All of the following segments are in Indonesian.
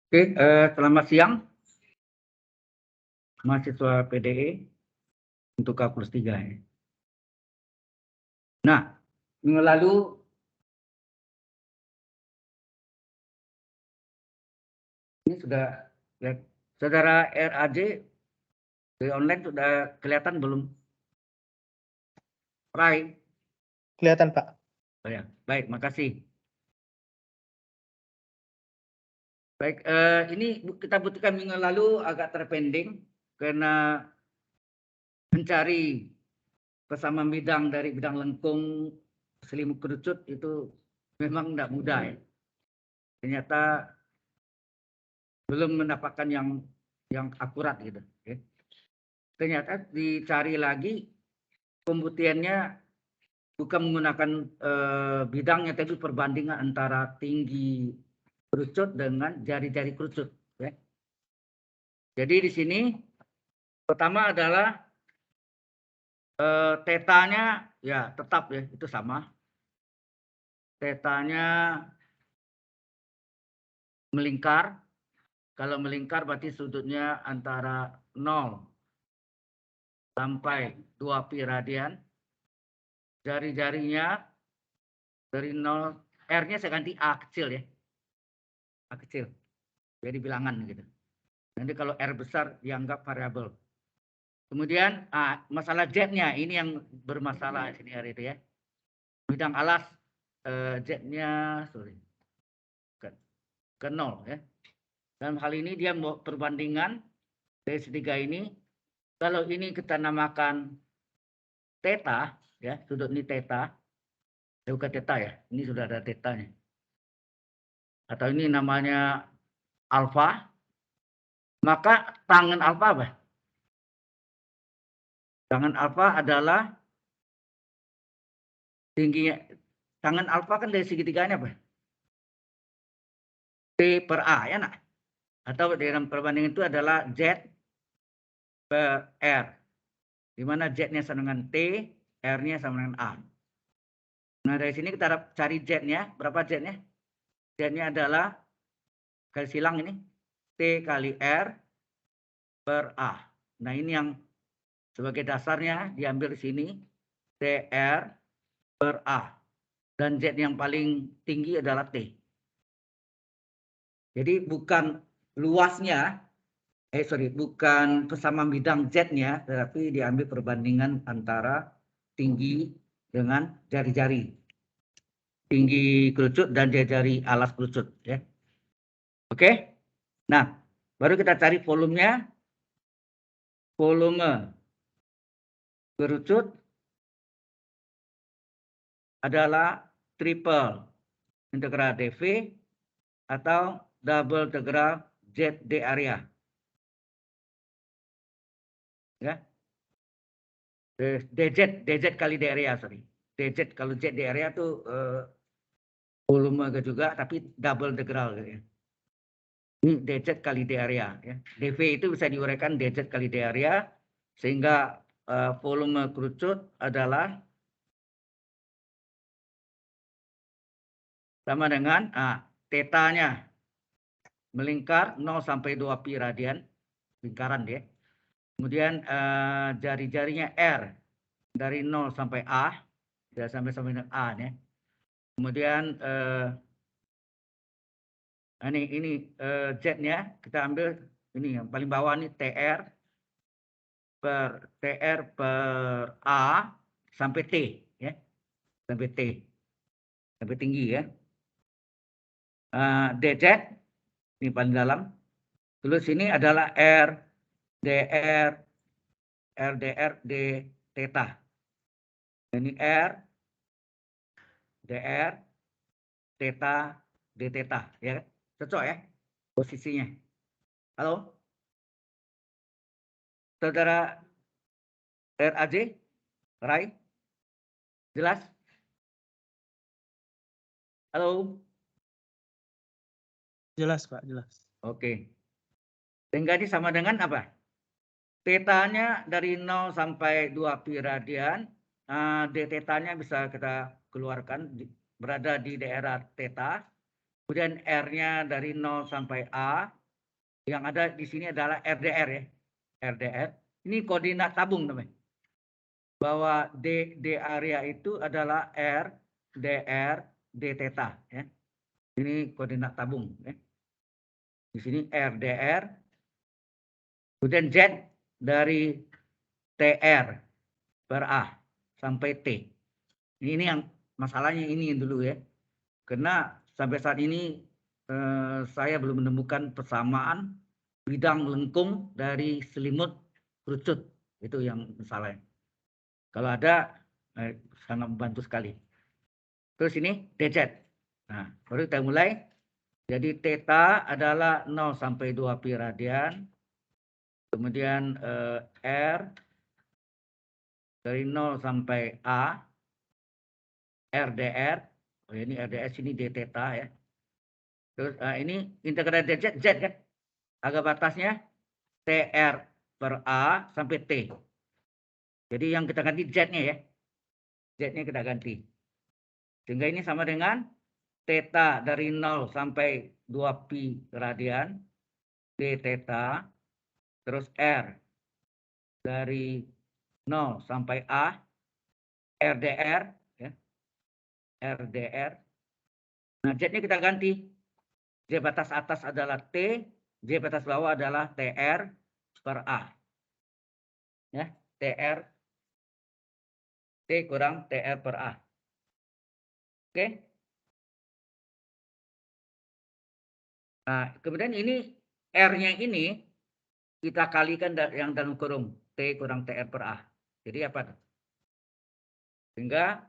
Oke, selamat siang mahasiswa PDE untuk K+3 ya. Nah, minggu lalu ini sudah ya, saudara RAJ di online sudah kelihatan belum? Rai? Kelihatan, Pak. Oh ya, baik, makasih. Baik, ini kita buktikan minggu lalu agak terpending karena mencari kesamaan bidang dari bidang lengkung selimut kerucut itu memang tidak mudah ya. Ternyata belum mendapatkan yang akurat gitu. Ya. Ternyata dicari lagi pembuktiannya bukan menggunakan bidangnya, tapi perbandingan antara tinggi kerucut dengan jari-jari kerucut. Ya. Jadi di sini pertama adalah tetanya ya tetap ya itu sama. Tetanya melingkar. Kalau melingkar berarti sudutnya antara 0 sampai 2 pi radian. Jari-jarinya dari 0, R-nya saya ganti A kecil ya. A kecil. Jadi bilangan gitu. Nanti kalau R besar dianggap variabel. Kemudian masalah Z-nya ini yang bermasalah sini hari itu ya. Bidang alas Z-nya ke 0 ya. Dalam hal ini dia mau perbandingan dari segitiga ini. Kalau ini kita namakan theta ya, sudut ini theta. Bukan theta ya, ini sudah ada tetanya. Atau ini namanya alfa. Maka tangan alfa apa? Tangan alfa adalah tingginya. Tangan alfa kan dari segitiganya apa? T per A ya nak? Atau dalam perbandingan itu adalah Z per R. Di mana Z-nya sama dengan T, R-nya sama dengan A. Nah dari sini kita cari Z-nya. Berapa Z-nya? Z-nya adalah, kali silang ini, T kali R per A. Nah ini yang sebagai dasarnya diambil di sini. TR per A. Dan Z yang paling tinggi adalah T. Jadi bukan luasnya, bukan kesamaan bidang Z-nya, tetapi diambil perbandingan antara tinggi dengan jari-jari. Tinggi kerucut dan jari-jari alas kerucut. Ya. Oke? Nah, baru kita cari volumenya. Volume kerucut adalah triple integral dV atau double integral ZD area. Ya. DZ kali D area, sorry. DZ kalau Z D area tuh volume juga tapi double integral gitu ya. Ini DZ kali D area ya. dV itu bisa diuraikan DZ kali D area sehingga volume kerucut adalah sama dengan tetanya melingkar 0 sampai 2 pi radian lingkaran dia. Kemudian jari-jarinya R dari 0 sampai A, ya sampai dengan A nih. Kemudian ini Z-nya kita ambil ini yang paling bawah nih TR per A sampai T ya. Sampai T. Sampai tinggi ya. DZ ini paling dalam. Terus ini adalah R DR RDR D theta. Ini R DR theta D theta ya. Cocok ya posisinya. Halo? Saudara RAJ? Rai? Jelas? Halo? Jelas, Pak, jelas. Oke. Sehingga ini sama dengan apa? Tetanya dari 0 sampai 2 pi radian. D tetanya bisa kita keluarkan berada di daerah theta. Kemudian R-nya dari 0 sampai A Yang ada di sini adalah RDR ya. RDR. Ini koordinat tabung namanya. Bahwa D area itu adalah R, DR, D theta ya. Ini koordinat tabung ya. Di sini RDR. Kemudian Z dari TR per A sampai T. Ini yang masalahnya ini dulu ya. Karena sampai saat ini saya belum menemukan persamaan bidang lengkung dari selimut kerucut. Itu yang masalahnya. Kalau ada sangat membantu sekali. Terus ini DZ. Nah, baru kita mulai. Jadi theta adalah 0 sampai 2 pi radian. Kemudian R dari 0 sampai A. RDR. Oh, ini RDR sini D theta ya. Terus ini integral DZ Z kan. Agak batasnya TR per A sampai T. Jadi yang kita ganti Z-nya ya. Z-nya kita ganti. Sehingga ini sama dengan theta dari 0 sampai 2 pi radian. D theta. Terus R dari 0 sampai A. RDR. Ya. RDR. Nah Z-nya kita ganti. Z batas atas adalah T. Z batas bawah adalah TR per A. Ya. TR. T kurang TR per A. Oke. Nah, kemudian ini R-nya ini kita kalikan yang dalam kurung T kurang TR per A. Jadi apa? Sehingga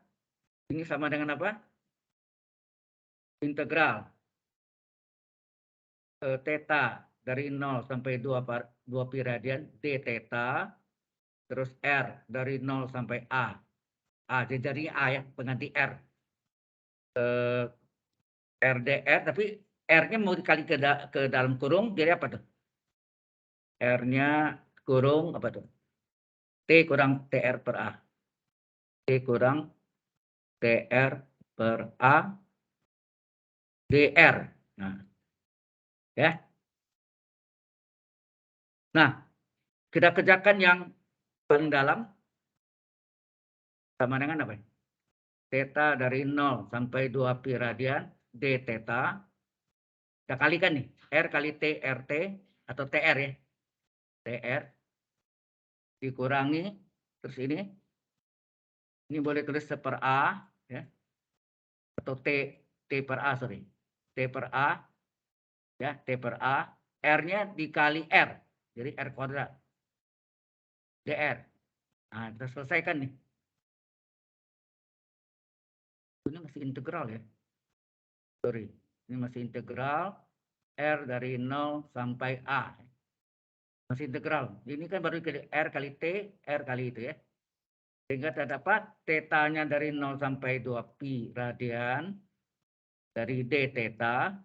ini sama dengan apa? Integral theta dari 0 sampai 2 pi radian D theta. Terus R dari 0 sampai A. A jadi A ya, pengganti R. RDR, tapi R-nya mau dikali ke dalam kurung, jadi apa tuh? R-nya kurung apa tuh? T kurang TR per A. T kurang TR per A DR. Nah, ya. Nah, kita kerjakan yang paling dalam sama dengan apa? Theta dari 0 sampai 2 pi radian D theta. Kita kalikan nih, R kali T RT atau TR ya. TR dikurangi terus ini boleh tulis per A ya. Atau T per A sorry. T per A ya, T per A, R-nya dikali R. Jadi R kuadrat. DR. Nah, kita selesaikan nih. Ini masih integral ya. Sorry, ini masih integral R dari 0 sampai A. Masih integral. Ini kan baru R kali T, R kali itu ya. Sehingga terdapat theta-nya dari 0 sampai 2 pi radian dari D theta.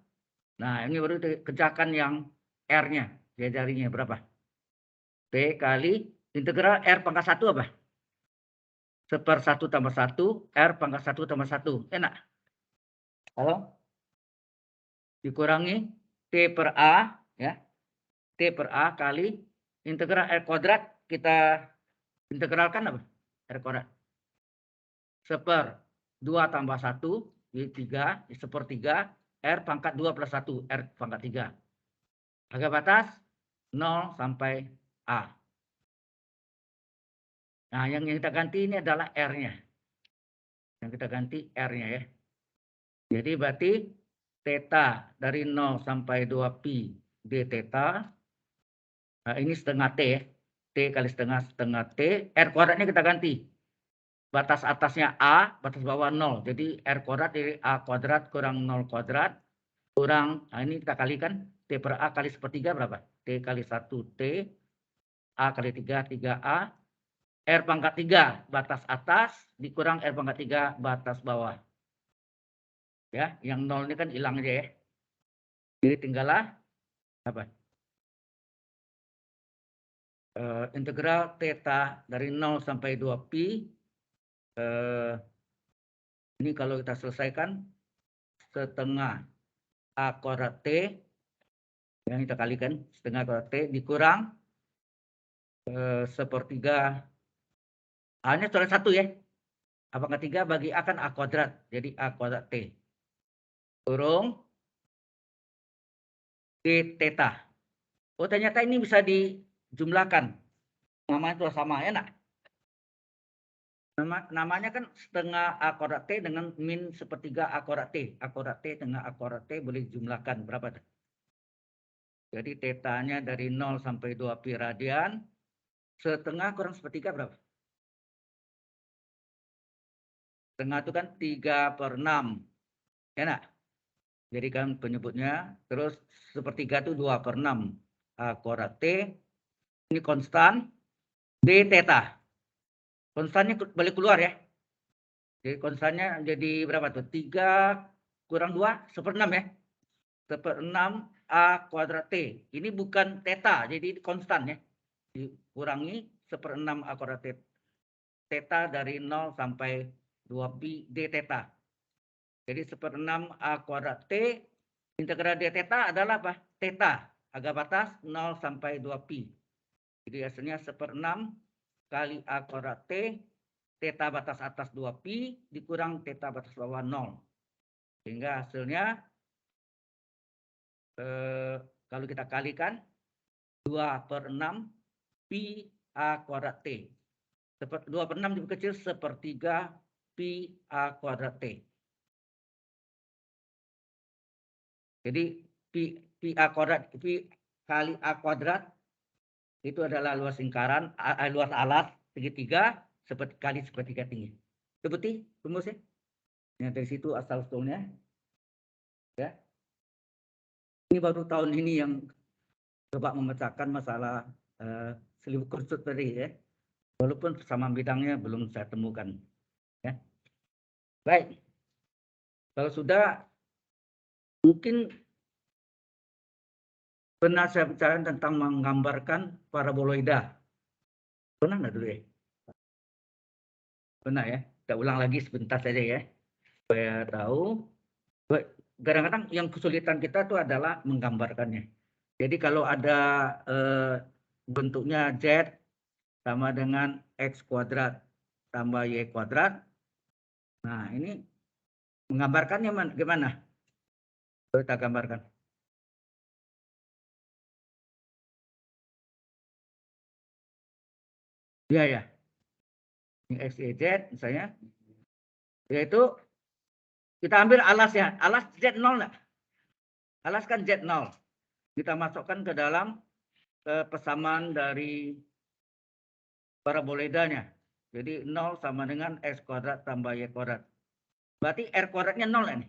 Nah, ini baru kerjakan yang R-nya. Jarinya berapa? T kali integral R pangkat 1 apa? 1/1 tambah 1, R pangkat 1 tambah 1. Enak. Halo? Dikurangi T per A. Ya. T per A kali integral R kuadrat. Kita integralkan apa? R kuadrat. 1/2 tambah 1. Jadi 3. 1/3. R pangkat 2 plus 1. R pangkat 3. Harga batas 0 sampai A. Nah, yang kita ganti ini adalah R-nya. Yang kita ganti R-nya ya. Jadi berarti theta dari 0 sampai 2 pi D theta. Nah, ini setengah T ya. T kali setengah T. R kuadratnya kita ganti. Batas atasnya A, batas bawah 0. Jadi R kuadrat dari A kuadrat kurang 0 kuadrat. Kurang, nah ini kita kalikan. T per A kali 1/3 berapa? T kali 1 T. A kali 3, 3A. R pangkat 3 batas atas dikurang R pangkat 3 batas bawah. Ya, yang 0 ini kan hilang aja ya. Jadi tinggallah apa? Integral theta dari 0 sampai 2 pi. Ini kalau kita selesaikan setengah A kuadrat T Yang kita kalikan setengah kuadrat T dikurang sepertiga A-nya sudah 1 ya. Apakah 3 bagi A kan A kuadrat. Jadi A kuadrat T. Kurung D theta. Oh ternyata ini bisa dijumlahkan. Namanya sudah sama ya nak? Namanya kan setengah A kuadrat T dengan min sepertiga A kuadrat T. A kuadrat T dengan A kuadrat T boleh dijumlahkan. Berapa? Jadi tetanya dari 0 sampai 2 pi radian. Setengah kurang sepertiga berapa? Setengah itu kan 3/6. Ya nak? Jadi kan penyebutnya. Terus sepertiga itu 2/6. A kuadrat T. Ini konstan. D theta. Konstannya boleh keluar ya. Jadi konstannya jadi berapa tuh? 3 kurang 2, 1/6 ya. 1/6 A kuadrat T. Ini bukan theta, jadi konstan ya. Dikurangi 1/6 A kuadrat T. Theta dari 0 sampai 2 pi D theta. Jadi 1/6 A kuadrat T. Integral D theta adalah apa? Theta. Harga batas 0 sampai 2 pi. Jadi hasilnya 1/6 kali A kuadrat T. Theta batas atas 2 pi dikurang theta batas bawah 0. Sehingga hasilnya kalau kita kalikan 2/6 pi A kuadrat T. 2/6 dikecil sepertiga pi A kuadrat T. Jadi pi A kuadrat, pi kali A kuadrat itu adalah luas lingkaran, luas alat segitiga kali sepertiga tinggi. Itu betul rumusnya? Nah, dari situ asal usulnya. Ya. Ini baru tahun ini yang coba memecahkan masalah seliwuk kursut tadi ya. Walaupun persamaan bidangnya belum saya temukan. Ya. Baik. Kalau sudah, mungkin pernah saya bicarakan tentang menggambarkan paraboloida. Pernah nggak dulu ya? Pernah ya? Kita ulang lagi sebentar saja ya. Supaya tahu. Kadang-kadang yang kesulitan kita itu adalah menggambarkannya. Jadi kalau ada bentuknya Z sama dengan X kuadrat tambah Y kuadrat. Nah ini menggambarkannya gimana? Kita gambarkan. Ya ya. Ini X, Y, Z misalnya. Yaitu kita ambil alasnya. Alas Z0 enggak? Alas kan Z0. Kita masukkan ke dalam persamaan dari paraboloidanya. Jadi 0 sama dengan X kuadrat tambah Y kuadrat. Berarti R kuadratnya 0 ini.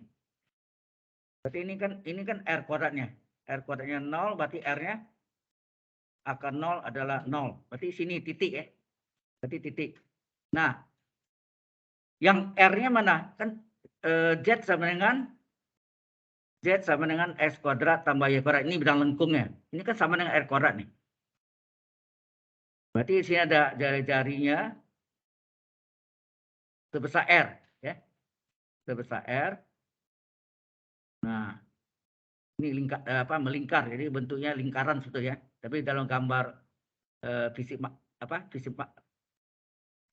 Berarti ini kan R kuadratnya. R kuadratnya 0, berarti R-nya akan 0 adalah 0. Berarti sini titik ya. Berarti titik. Nah, yang R-nya mana? Kan Z sama dengan X kuadrat tambah Y kuadrat. Ini bidang lengkungnya. Ini kan sama dengan R kuadrat nih. Berarti di sini ada jari-jarinya sebesar R. Ya. Sebesar R. Nah, ini melingkar. Jadi bentuknya lingkaran sebetulnya. Tapi dalam gambar fisik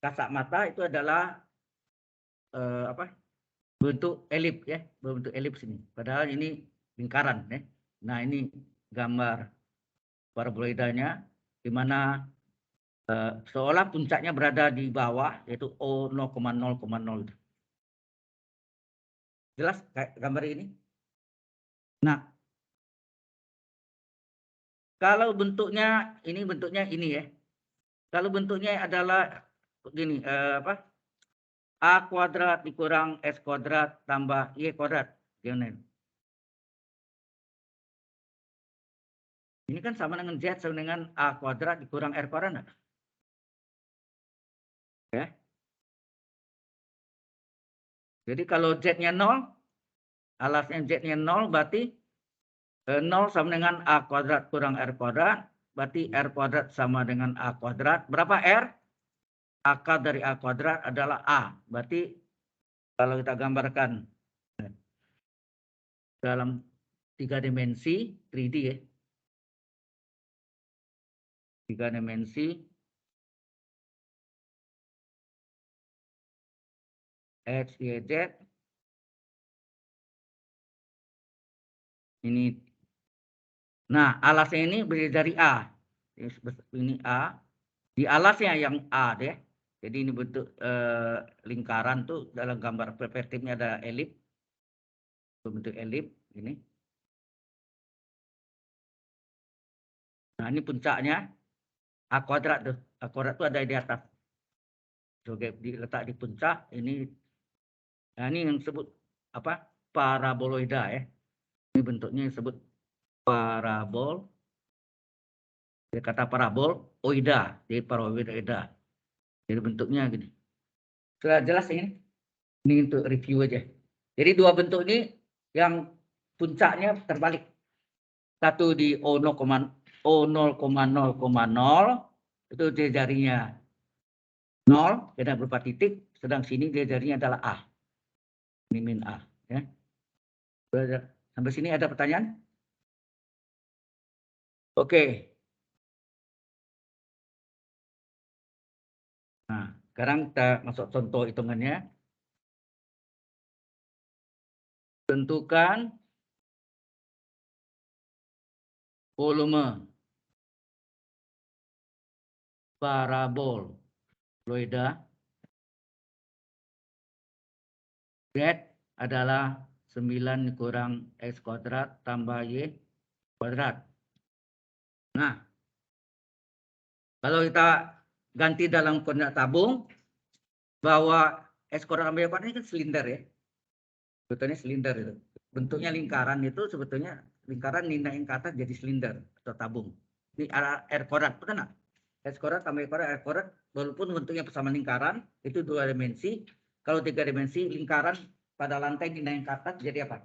kasat mata itu adalah bentuk elip ya, bentuk elips ini. Padahal ini lingkaran ya. Nah, ini gambar paraboloidanya di mana seolah puncaknya berada di bawah yaitu O 0,0,0. Jelas gambar ini? Nah, kalau bentuknya ini ya. Kalau bentuknya adalah begini A kuadrat dikurang S kuadrat tambah Y kuadrat. Gimana? Ini kan sama dengan Z sama dengan A kuadrat dikurang R kuadrat. Enggak? Ya. Jadi kalau Z-nya 0, alasnya Z-nya 0 berarti 0 sama dengan A kuadrat kurang R kuadrat. Berarti R kuadrat sama dengan A kuadrat. Berapa R? Akar dari A kuadrat adalah A. Berarti kalau kita gambarkan dalam 3 dimensi 3D ya. 3 dimensi X, Y, Z. Ini. Nah, alasnya ini berdiri dari A. Ini A. Di alasnya yang A deh. Jadi ini bentuk lingkaran tuh dalam gambar perspektifnya ada elip. Bentuk elip ini. Nah, ini puncaknya A kuadrat tuh. A kuadrat tuh ada di atas. Oke, diletak di puncak ini. Nah, ini yang disebut apa? Paraboloida ya. Ini bentuknya disebut parabol. Dia kata parabol oida, jadi paraboloida. Jadi bentuknya gini. Sudah jelas ini? Ini untuk review aja. Jadi dua bentuk ini yang puncaknya terbalik. Satu di O0,0,0 itu dia jarinya 0, tidak berupa titik. Sedang sini dia jarinya adalah A. Ini min A. Ya. Sampai sini ada pertanyaan? Oke. Nah, sekarang kita masuk contoh hitungannya. Tentukan volume paraboloida Z adalah 9 kurang X kuadrat tambah Y kuadrat. Nah, kalau kita ganti dalam koordinat tabung, bahwa X kuadrat tambah Y kuadrat ini kan silinder ya. Sebetulnya silinder itu. Bentuknya lingkaran itu sebetulnya lingkaran nindain ke atas jadi silinder atau tabung. Ini R kuadrat, betul nggak? X kuadrat tambah Y kuadrat, R kuadrat, walaupun bentuknya sama lingkaran, itu 2 dimensi. Kalau 3 dimensi, lingkaran pada lantai nindain ke atas jadi apa?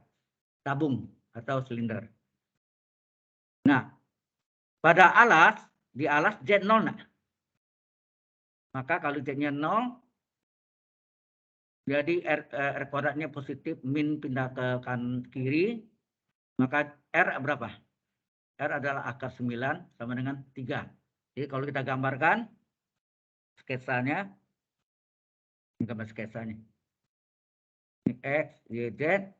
Tabung atau silinder. Nah, pada alas, di alas Z 0. Nah. Maka kalau Z-nya 0, jadi R kuadratnya positif, min pindah ke kanan kiri, maka R berapa? R adalah akar 9 sama dengan 3. Jadi kalau kita gambarkan sketsanya, ini gambar sketsanya. Ini X, Y, Z,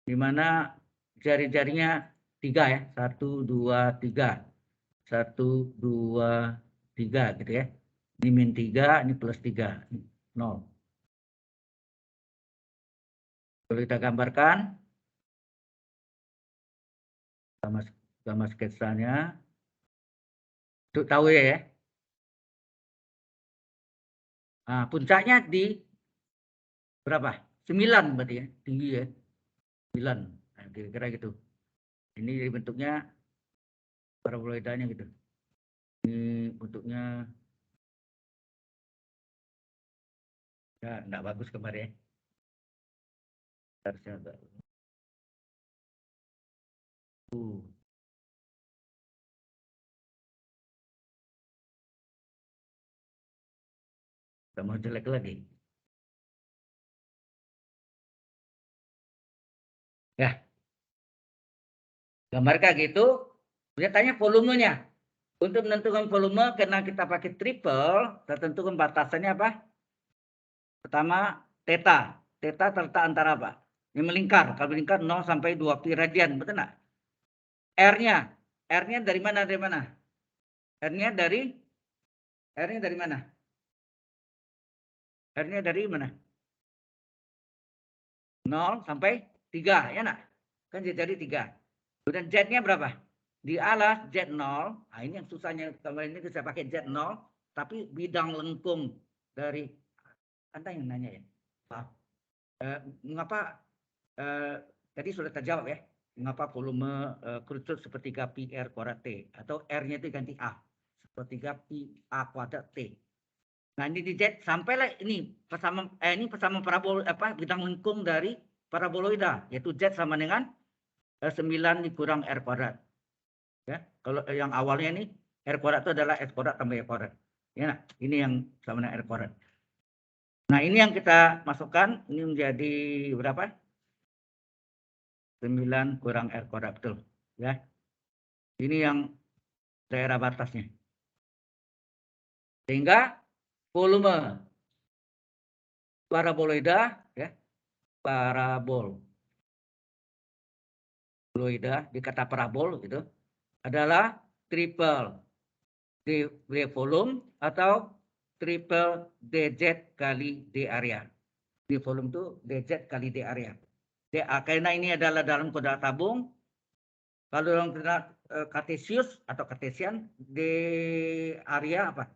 di mana jari-jarinya 3 ya. 1, 2, 3. 1, 2, 3 gitu ya. Ini min 3, ini plus 3. 0. Kalau kita gambarkan, gambar sketsanya, untuk tahu ya. Nah, puncaknya di berapa? 9 berarti ya, tinggi ya. 9. Nah, kira-kira gitu. Ini bentuknya paraboloidanya gitu. Ini bentuknya ya enggak bagus kemarin ya. Harusnya agak. Kita mau jelek lagi. Ya. Gambar kayak gitu. Dia tanya volumenya. Untuk menentukan volume karena kita pakai triple, kita tentukan batasannya apa? Pertama, theta. Theta terletak antara apa? Yang melingkar. Kalau melingkar 0 sampai 2 pi radian, betul nggak? R-nya. R-nya dari mana? Dari mana? R-nya dari mana? R-nya dari mana? 0 sampai 3, ya nak? Kan jadi 3. Kemudian Z-nya berapa? Di alas Z0. Nah, ini yang susahnya. Kalau ini bisa pakai Z0, tapi bidang lengkung dari Anda yang nanya ya. Mengapa tadi sudah terjawab ya? Mengapa volume kerucut sepertiga pi R kuadrat T atau R-nya itu ganti A sepertiga pi A kuadrat T. Nah, ini di Z sampailah ini persamaan parabol bidang lengkung dari paraboloida, yaitu Z sama dengan 9 dikurang R kuadrat. Ya, kalau yang awalnya ini R kuadrat itu adalah S kuadrat tambah Y kuadrat. Ya, nah, ini yang sama dengan R kuadrat. Nah, ini yang kita masukkan, ini menjadi berapa? 9 kurang R kuadrat, betul. Ya. Ini yang daerah batasnya. Sehingga volume paraboloida ya, paraboloida di kata parabol itu adalah triple D volume atau triple dz kali D area. D volume itu dz kali D area. Karena ini adalah dalam koordinat tabung. Kalau dalam koordinat kartesius atau kartesian, D area apa?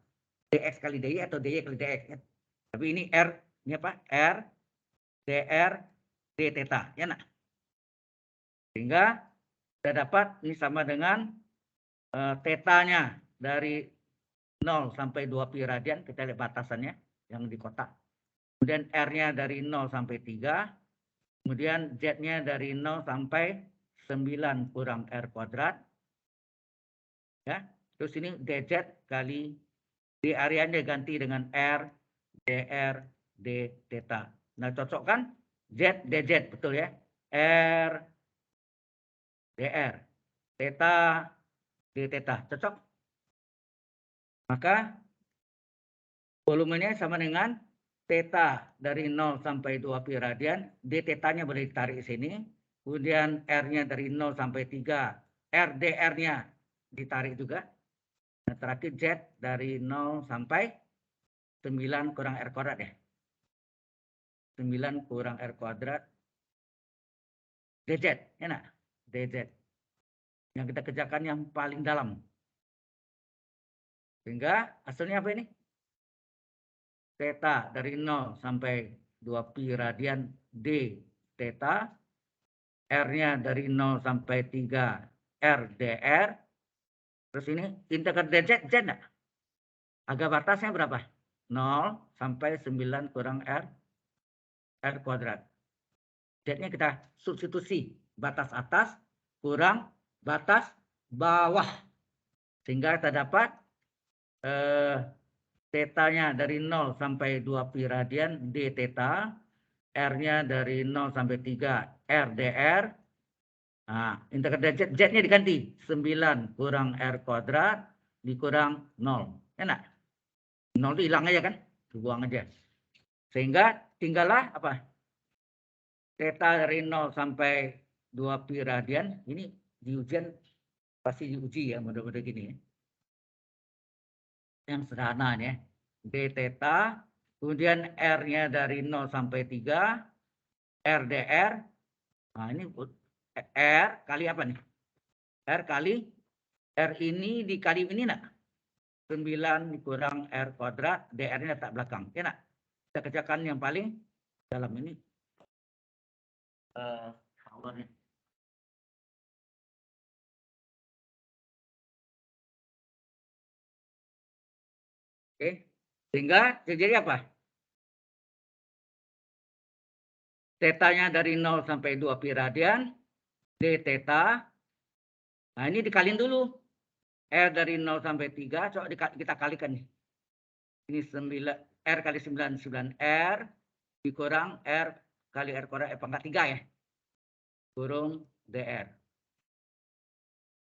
dx kali dy atau dy kali dx ya. Tapi ini r, ini apa? R dr d theta ya nak. Sehingga kita dapat ini sama dengan tetanya dari 0 sampai 2 pi radian, kita lihat batasannya yang di kotak. Kemudian r-nya dari 0 sampai 3. Kemudian z-nya dari 0 sampai 9 kurang r kuadrat. Ya. Terus ini dz kali d area-nya ganti dengan r dr d theta. Nah, cocok kan? Z dz betul ya. R dr theta d theta cocok. Maka volumenya sama dengan theta dari 0 sampai 2 pi radian, d theta-nya boleh ditarik ke sini. Kemudian r-nya dari 0 sampai 3, r dr-nya ditarik juga. Nah, terakhir z dari 0 sampai 9 kurang r kuadrat ya. 9 kurang r kuadrat dz, ya nak? dz. Yang kita kerjakan yang paling dalam. Sehingga hasilnya apa ini? Theta dari 0 sampai 2 pi radian d theta. R-nya dari 0 sampai 3 r dr. Terus ini integral dz, z enggak? Agak batasnya berapa? 0 sampai 9 kurang r kuadrat. Z-nya kita substitusi. Batas atas kurang batas bawah. Sehingga kita dapat theta-nya dari 0 sampai 2 pi radian d theta. R-nya dari 0 sampai 3 r dr. Nah, integral z, z-nya diganti 9 kurang r kuadrat dikurang 0. Enak? 0 itu hilang aja kan? Dibuang aja. Sehingga tinggallah apa? Theta dari 0 sampai 2 pi radian. Ini di ujian pasti diuji ya, mudah-mudahan gini ya. Yang sederhana ya. D theta, kemudian R-nya dari 0 sampai 3, R dr. Nah, ini R kali apa nih? R kali R ini dikali ini nak? 9 dikurang R kuadrat, dr-nya letak belakang. Ya nak? Kita kerjakan yang paling dalam ini. Oke. Sehingga jadi apa? Theta-nya dari 0 sampai 2 pi radian, d theta. Nah, ini dikalin dulu. R dari 0 sampai 3, coba kita kalikan nih. Ini 9, R kali 9, 9R dikurang R kali R kuadrat pangkat 3 ya. Kurung dr.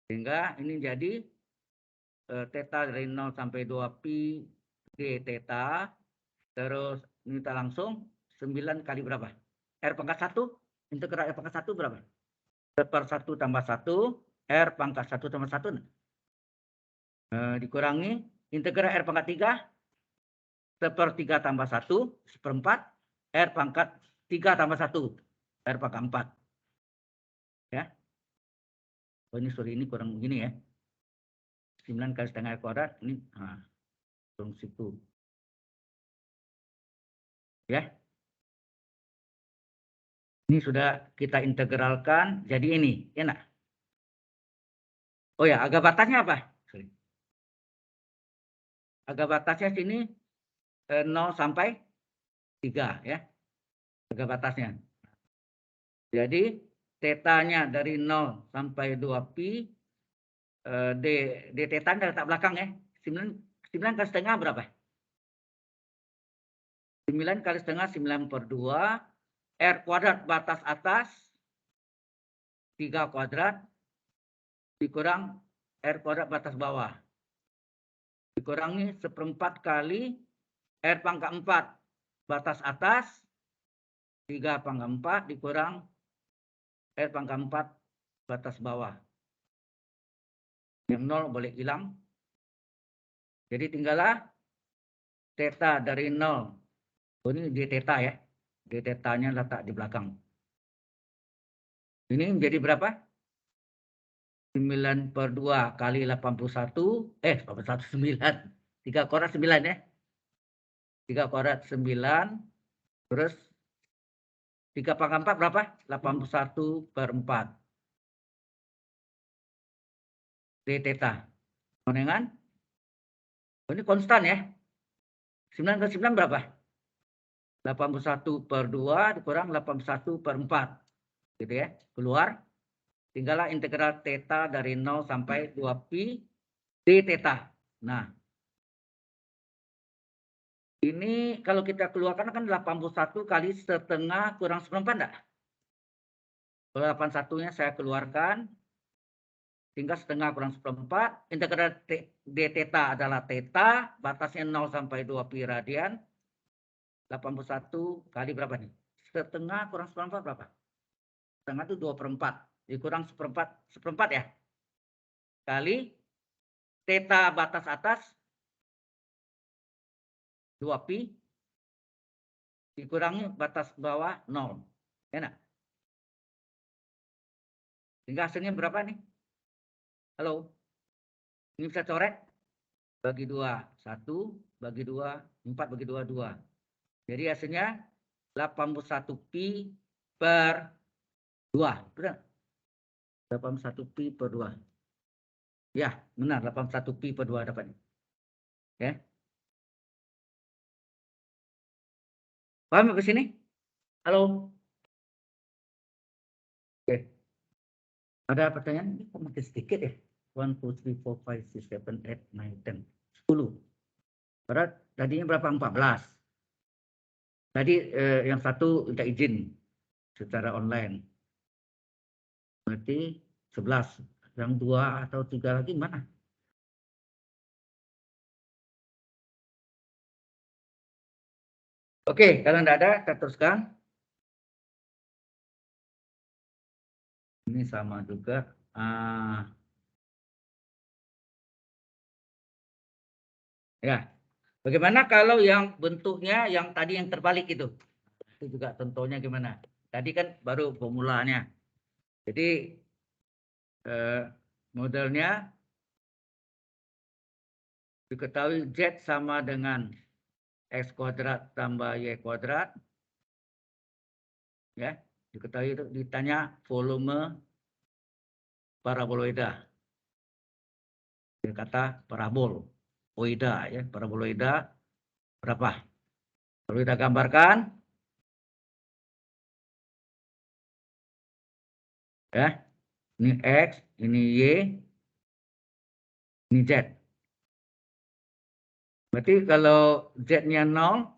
Sehingga ini jadi theta dari 0 sampai 2 pi d theta. Terus ini kita langsung 9 kali berapa? R pangkat 1, integral R pangkat 1 berapa? Per 1 tambah 1, R pangkat 1 tambah 1. Dikurangi integral R pangkat 3, 1/3 tambah 1, 1/4, R pangkat 3 tambah 1, R pangkat 4. Ya. Oh, ini sorry, ini kurang begini ya. 9 kali setengah R kuadrat, ini kurang situ. Ya. Ini sudah kita integralkan jadi ini, ya nak? Oh ya, agak batasnya apa? Sorry. Agak batasnya sini 0 sampai 3 ya. Agak batasnya. Jadi theta-nya dari 0 sampai 2 pi d theta-nya letak belakang ya. 9 kali setengah berapa? 9 kali setengah 9/2 R kuadrat batas atas 3 kuadrat dikurang R kuadrat batas bawah. Dikurangi 1/4 kali R pangkat 4 batas atas. 3/4 dikurang R pangkat 4 batas bawah. Yang 0 boleh hilang. Jadi tinggallah theta dari 0. Oh, ini D theta ya. D theta-nya letak di belakang. Ini menjadi berapa? 9/2 kali 81. 9. 3 kuadrat 9 ya. 3 kuadrat 9. Terus 3/4 berapa? 81/4. D theta. Dengan? Oh, ini konstan ya. 9 ke 9 berapa? 81/2 dikurang 81/4. Gitu ya. Keluar. Tinggallah integral theta dari 0 sampai 2pi d theta. Nah, ini kalau kita keluarkan kan 81 kali setengah kurang 1/4 enggak? Kalau 81-nya saya keluarkan, tinggal setengah kurang 1/4. Integral d theta adalah theta, batasnya 0 sampai 2pi radian. 81 kali berapa nih? Setengah kurang 1/4 berapa? Setengah itu 2/4. Dikurang 1/4 ya. Kali theta batas atas 2pi dikurangi batas bawah 0. Enak. Sehingga hasilnya berapa nih? Halo? Ini bisa coret? Bagi 2, 1. Bagi 2, 4. Bagi 2, 2. Jadi hasilnya 81pi per 2. Benar? 81pi per 2. Ya, benar. 81pi per 2 dapat. Ya. Paham ke sini? Halo? Oke. Ada pertanyaan? Ini kok makin sedikit ya? 1, 2, 3, 4, 5, 6, 7, 8, 9, 10. 10. Padahal tadinya berapa? 14. Tadi yang satu minta izin secara online. Berarti 11. Yang 2 atau 3 lagi mana? Oke, kalau tidak ada, kita teruskan. Ini sama juga. Ya, bagaimana kalau yang bentuknya yang tadi yang terbalik itu? Itu juga contohnya gimana? Tadi kan baru formulanya. Jadi modelnya diketahui Z sama dengan X kuadrat tambah Y kuadrat. Ya, diketahui itu ditanya volume paraboloida. Dia kata paraboloida ya, paraboloida berapa? Kalau kita gambarkan ya, ini X, ini Y, ini Z. Berarti kalau Z-nya 0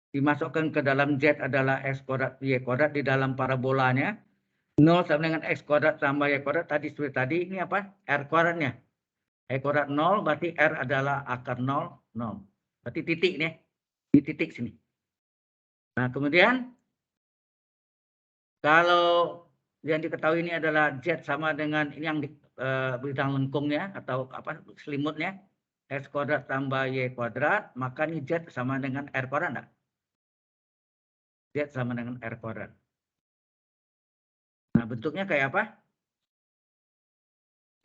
dimasukkan ke dalam Z adalah X kuadrat Y kuadrat di dalam parabolanya. 0 sama dengan X kuadrat tambah Y kuadrat seperti tadi ini apa? R kuadratnya. Y kuadrat 0 berarti R adalah akar 0, 0. Berarti titik nih. Di titik sini. Nah, kemudian kalau yang diketahui ini adalah Z sama dengan ini yang bidang lengkungnya atau apa selimutnya X kuadrat tambah Y kuadrat, maka ini Z sama dengan R kuadrat enggak? Z sama dengan R kuadrat. Nah, bentuknya kayak apa?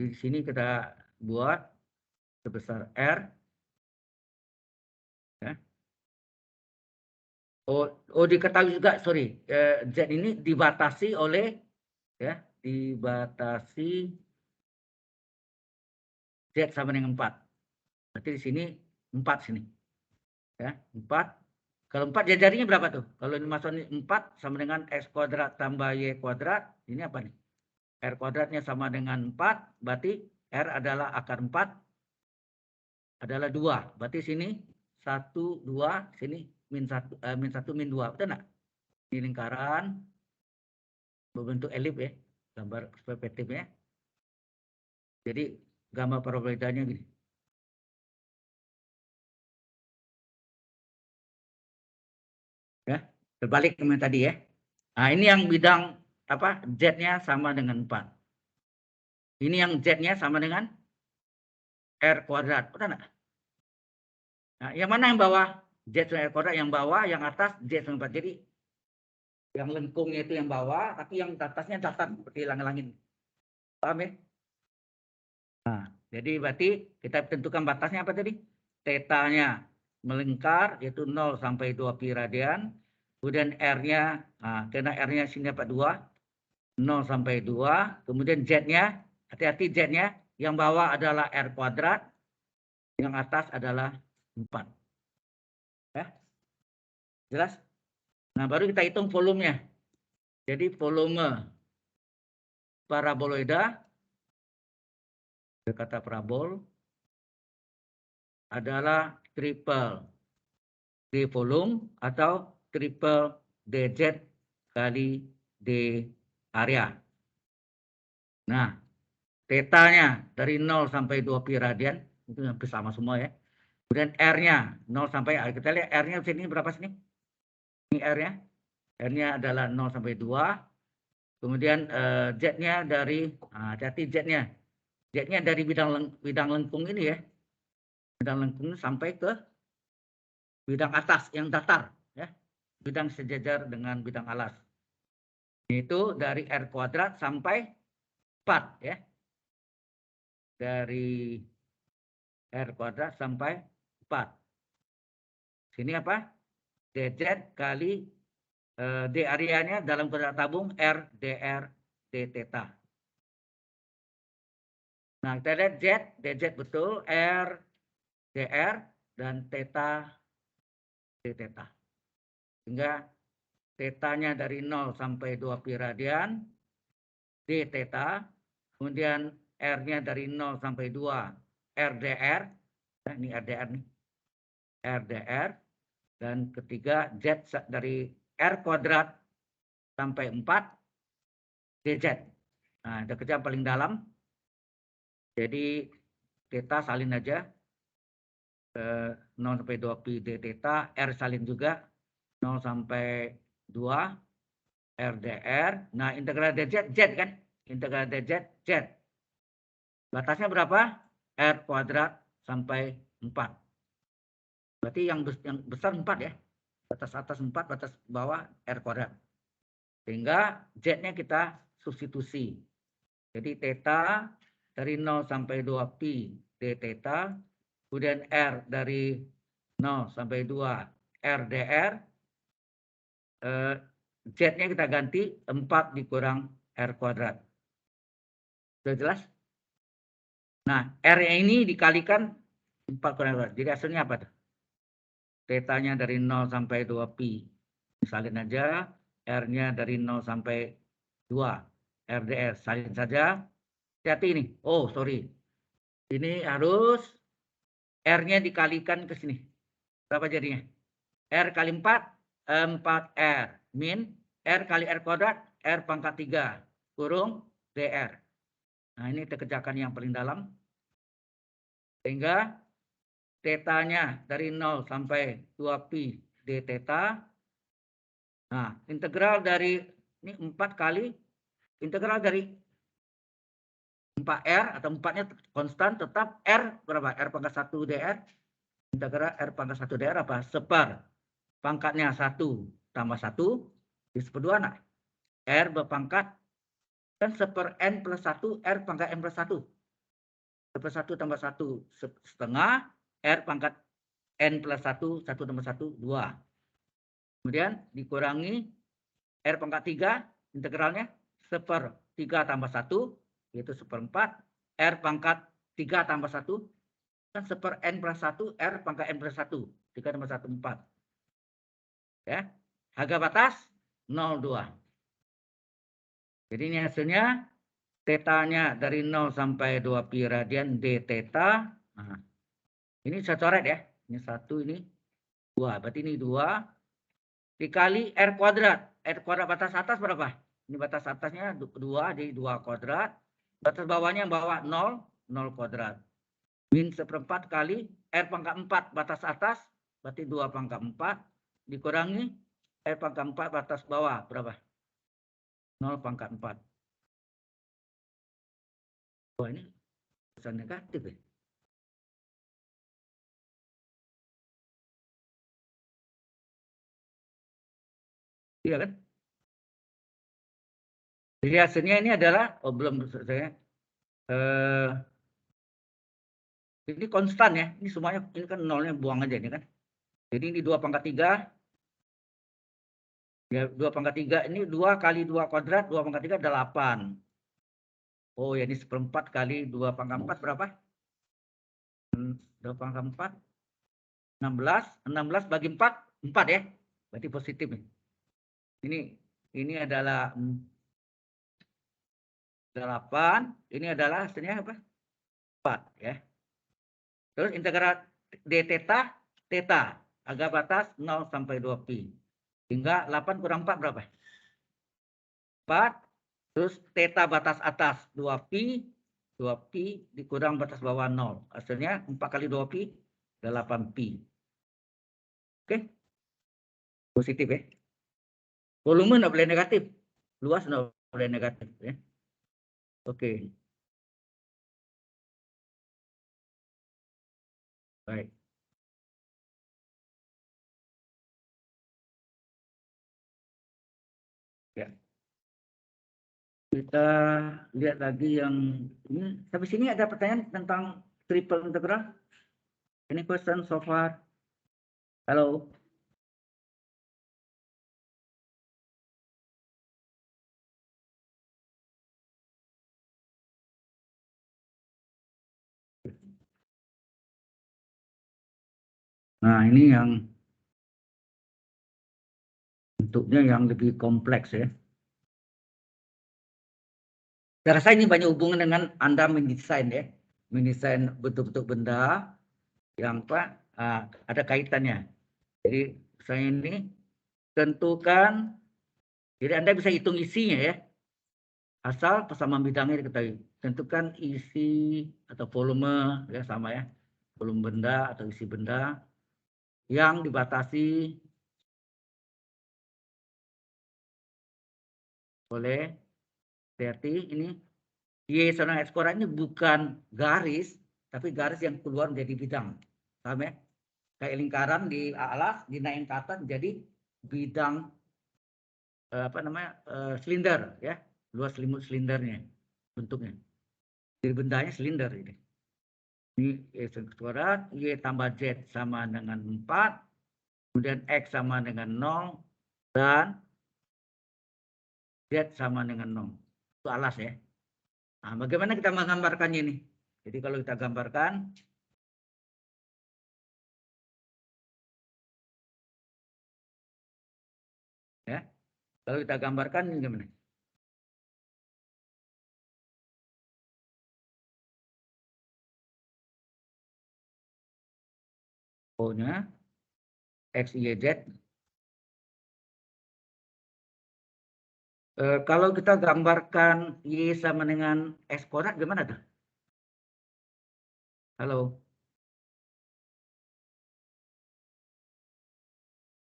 Di sini kita buat sebesar R. Ya. Oh, diketahui juga, sorry. Z ini dibatasi oleh, ya, dibatasi Z sama dengan 4. Berarti di sini 4 sini. Ya, 4. Kalau 4 jarinya berapa tuh? Kalau ini masuk 4 sama dengan X kuadrat tambah Y kuadrat. Ini apa nih? R kuadratnya sama dengan 4. Berarti R adalah akar 4. Adalah 2. Berarti sini 1, 2. Sini min 1, min 2. Betul nggak? Ini lingkaran. Berbentuk elip ya. Gambar perspektifnya. Jadi gambar parabolidanya gini. Ya, terbalik dengan tadi ya. Nah, ini yang bidang apa? Z-nya sama dengan 4. Ini yang Z-nya sama dengan R kuadrat. Udah enggak? Nah, yang mana yang bawah? Z sama R kuadrat yang bawah, yang atas Z sama 4. Jadi yang lengkungnya itu yang bawah, tapi yang atasnya datar seperti langit-langit. Paham ya? Nah, jadi berarti kita tentukan batasnya apa tadi? Tetanya melingkar yaitu 0 sampai 2 pi radian. Kemudian R-nya, nah, karena R-nya sini dapat 2, 0 sampai 2. Kemudian Z-nya, hati-hati Z-nya, yang bawah adalah R kuadrat, yang atas adalah 4. Ya, jelas? Nah, baru kita hitung volumenya. Jadi volume paraboloida, kata parabol, adalah triple D volume atau triple DZ kali D area. Nah, tetanya dari 0 sampai 2 pi radian, itu hampir sama semua ya. Kemudian R-nya 0 sampai, kita lihat R-nya sini berapa sini? Ini R-nya. R-nya adalah 0 sampai 2. Kemudian Z-nya dari, hati-hati Z-nya. Z-nya dari bidang lengkung ini ya. Bidang lengkung sampai ke bidang atas yang datar ya. Bidang sejajar dengan bidang alas. Itu dari R kuadrat sampai 4 ya. Dari R kuadrat sampai 4. Sini apa? DZ kali D areanya dalam kuadrat tabung R dr D theta. Nah, kita lihat Z, DZ betul, R dr dan theta D theta. Sehingga tetanya dari 0 sampai 2 pi radian D theta, kemudian R-nya dari 0 sampai 2 RDR, nah, ini RDR nih, RDR, dan ketiga Z dari R kuadrat sampai 4 DZ. Nah, ada kerja paling dalam, jadi theta salin aja 0 sampai 2 pi D theta, R salin juga 0 sampai 2 RDR. Nah, integral DZ Z kan? Integral DZ Z. Batasnya berapa? R kuadrat sampai 4. Berarti yang besar 4 ya. Batas atas 4, batas bawah R kuadrat. Sehingga Z-nya kita substitusi. Jadi theta dari 0 sampai 2 pi D theta. Kemudian R dari 0 sampai 2 RDR. Z-nya kita ganti 4 dikurang R kuadrat. Sudah jelas? Nah, R-nya ini dikalikan 4 kurang R. Jadi hasilnya apa tuh? Tetanya dari 0 sampai 2 pi. Salin aja. R-nya dari 0 sampai 2. RDR. Salin saja. Hati-hati ini. Oh, sorry. Ini harus R-nya dikalikan ke sini. Berapa jadinya? R kali 4, 4R. Min R kali R kuadrat, R pangkat 3. Kurung DR. Nah, ini kita kerjakan yang paling dalam. Sehingga tetanya dari 0 sampai 2 pi D theta. Nah, integral dari ini 4 kali integral dari 4R atau 4-nya konstan tetap R berapa? R pangkat 1 DR. Integral R pangkat 1 DR apa? Seper pangkatnya 1 tambah 1 di seper 2 nah. R berpangkat kan seper N plus 1 R pangkat N plus 1. Seper 1 tambah 1 setengah R pangkat N plus 1, 1 tambah 1, 2. Kemudian dikurangi R pangkat 3, integralnya seper 3 tambah 1, yaitu seperempat. R pangkat 3 tambah 1, kan seper N plus 1, R pangkat N plus 1. 3 tambah 1, 4. Ya, harga batas 0,2. Jadi ini hasilnya, tetanya dari 0 sampai 2 pi radian D theta. Nah, ini saya coret ya. Ini 1, ini 2. Berarti ini 2. Dikali R kuadrat. R kuadrat batas atas berapa? Ini batas atasnya 2, jadi 2 kuadrat. Batas bawahnya yang bawah 0. 0 kuadrat. Min 1/4 kali R pangkat 4 batas atas, berarti 2 pangkat 4, dikurangi R pangkat 4 batas bawah, berapa? 0 pangkat 4. Oh, ini besar negatif ya? Iya kan? Jadi hasilnya ini adalah, oh belum saya, ini konstan ya, ini semuanya, ini kan nolnya buang aja ini kan. Jadi ini 2 pangkat 3, ya 2 pangkat 3, ini 2 kali 2 kuadrat, 2 pangkat 3 8. Oh ya ini 1/4 kali 2 pangkat 4 berapa? 2 pangkat 4, 16, 16 bagi 4, 4 ya, berarti positif nih. Ini adalah 8, ini adalah hasilnya apa? 4 ya. Terus integral d theta, theta, agak batas 0 sampai 2 pi. Hingga 8 kurang 4 berapa? 4, terus theta batas atas 2 pi, 2 pi dikurang batas bawah 0. Hasilnya 4 kali 2 pi, 8 pi. Oke? Positif ya. Volume nggak boleh negatif. Luas nggak boleh negatif ya. Oke. Baik. Ya. Kita lihat lagi yang ini. Sampai sini ada pertanyaan tentang triple integral? Any question so far? Halo. Nah, ini yang bentuknya yang lebih kompleks ya. Saya rasa ini banyak hubungan dengan Anda mendesain ya. Mendesain bentuk-bentuk benda yang apa, ada kaitannya. Jadi saya ini tentukan, jadi Anda bisa hitung isinya ya. Asal persamaan bidangnya diketahui. Tentukan isi atau volume ya sama ya. Volume benda atau isi benda yang dibatasi oleh, hati-hati ini, Y sama X kuadrat ini bukan garis, tapi garis yang keluar menjadi bidang. Paham ya? Kayak lingkaran di alas, dinaikin ke atas jadi bidang, apa namanya, silinder ya. Luas silindernya bentuknya. Jadi bendanya silinder ini. Ini X kuadrat, Y tambah Z sama dengan 4, kemudian X sama dengan 0, dan Z sama dengan 0. Itu alas ya. Nah, bagaimana kita menggambarkannya ini? Jadi kalau kita gambarkan, ya, kalau kita gambarkan ini gimana? O-nya X, Y, Z. Kalau kita gambarkan Y sama dengan X kuadrat gimana tuh? Halo.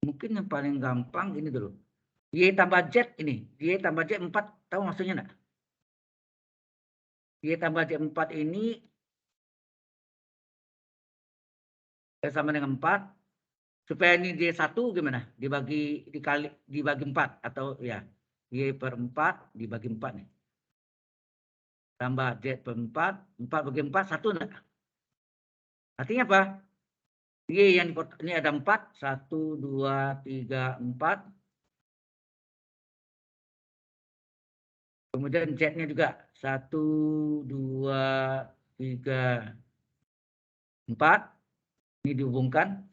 Mungkin yang paling gampang ini dulu. Y tambah Z ini. Y tambah Z 4. Tahu maksudnya enggak? Y tambah Z 4 ini sama dengan 4. Supaya ini D1 gimana? Dibagi 4 atau ya. Y per 4 dibagi 4 nih. Tambah Z per 4. 4 bagi 4 1 enggak? Artinya apa? Y yang ini ada 4. 1, 2, 3, 4. Kemudian Z-nya juga 1, 2, 3, 4. Ini dihubungkan.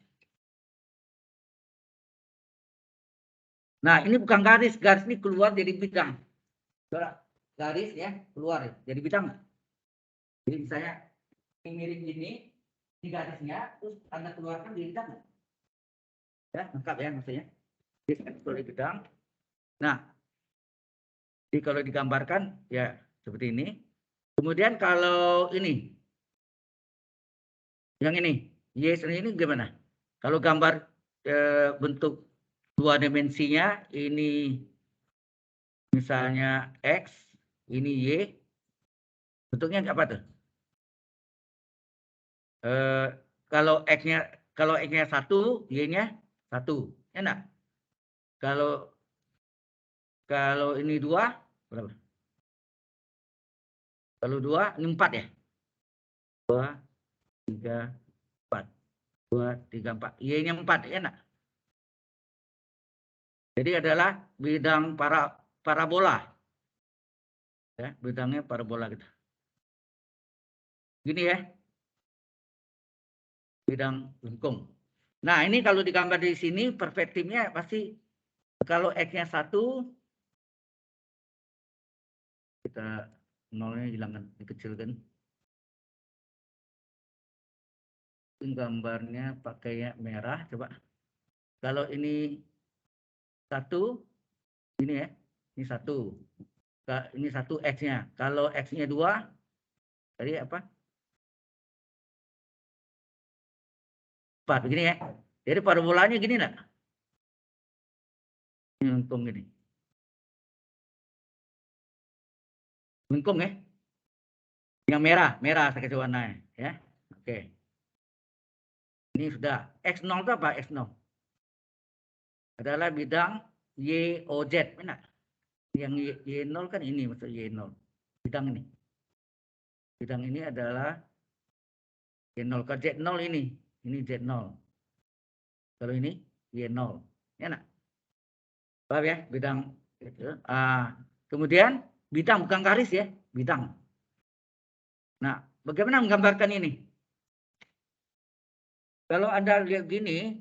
Nah, ini bukan garis. Garis ini keluar jadi bidang. Garis ya, keluar jadi bidang. Jadi misalnya ini miring gini, ini garisnya, terus Anda keluarkan jadi bidang. Ya, lengkap ya maksudnya. Jadi keluar di bidang. Nah, jadi kalau digambarkan ya seperti ini. Kemudian kalau ini, Yang ini, Y ini gimana? Kalau gambar bentuk 2 dimensinya, ini misalnya X, ini Y, bentuknya apa tuh? Kalau X-nya 1, Y-nya 1, enak. Kalau ini 2, berapa? Kalau 2, ini 4 ya? 2, 3, 4. 2, 3, 4. Y-nya 4, enak. Jadi adalah bidang parabola. Ya, bidangnya parabola gitu. Gini ya. Bidang lengkung. Nah, ini kalau digambar di sini perspektifnya pasti kalau X-nya 1, kita nolnya hilangkan, dikecilkan. Gambarnya pakai merah, coba. Kalau ini 1, ini ya, ini 1. Ini 1 X-nya. Kalau X-nya 2, tadi apa? 4, begini ya. Jadi parabolanya gini enggak? Ini lengkung gini. Lengkung ya. Yang merah saya kasih warnanya ya. Oke. Ini sudah. X0 itu apa? X0 adalah bidang YOZ, benar? Yang Y0 kan ini maksud Y0. Bidang ini. Bidang ini adalah Y0. Kalau Z0 ini Z0. Kalau ini Y0. Ya nak? Paham ya? Bidang itu. Kemudian bidang bukan garis ya, bidang. Nah, bagaimana menggambarkan ini? Kalau Anda lihat gini,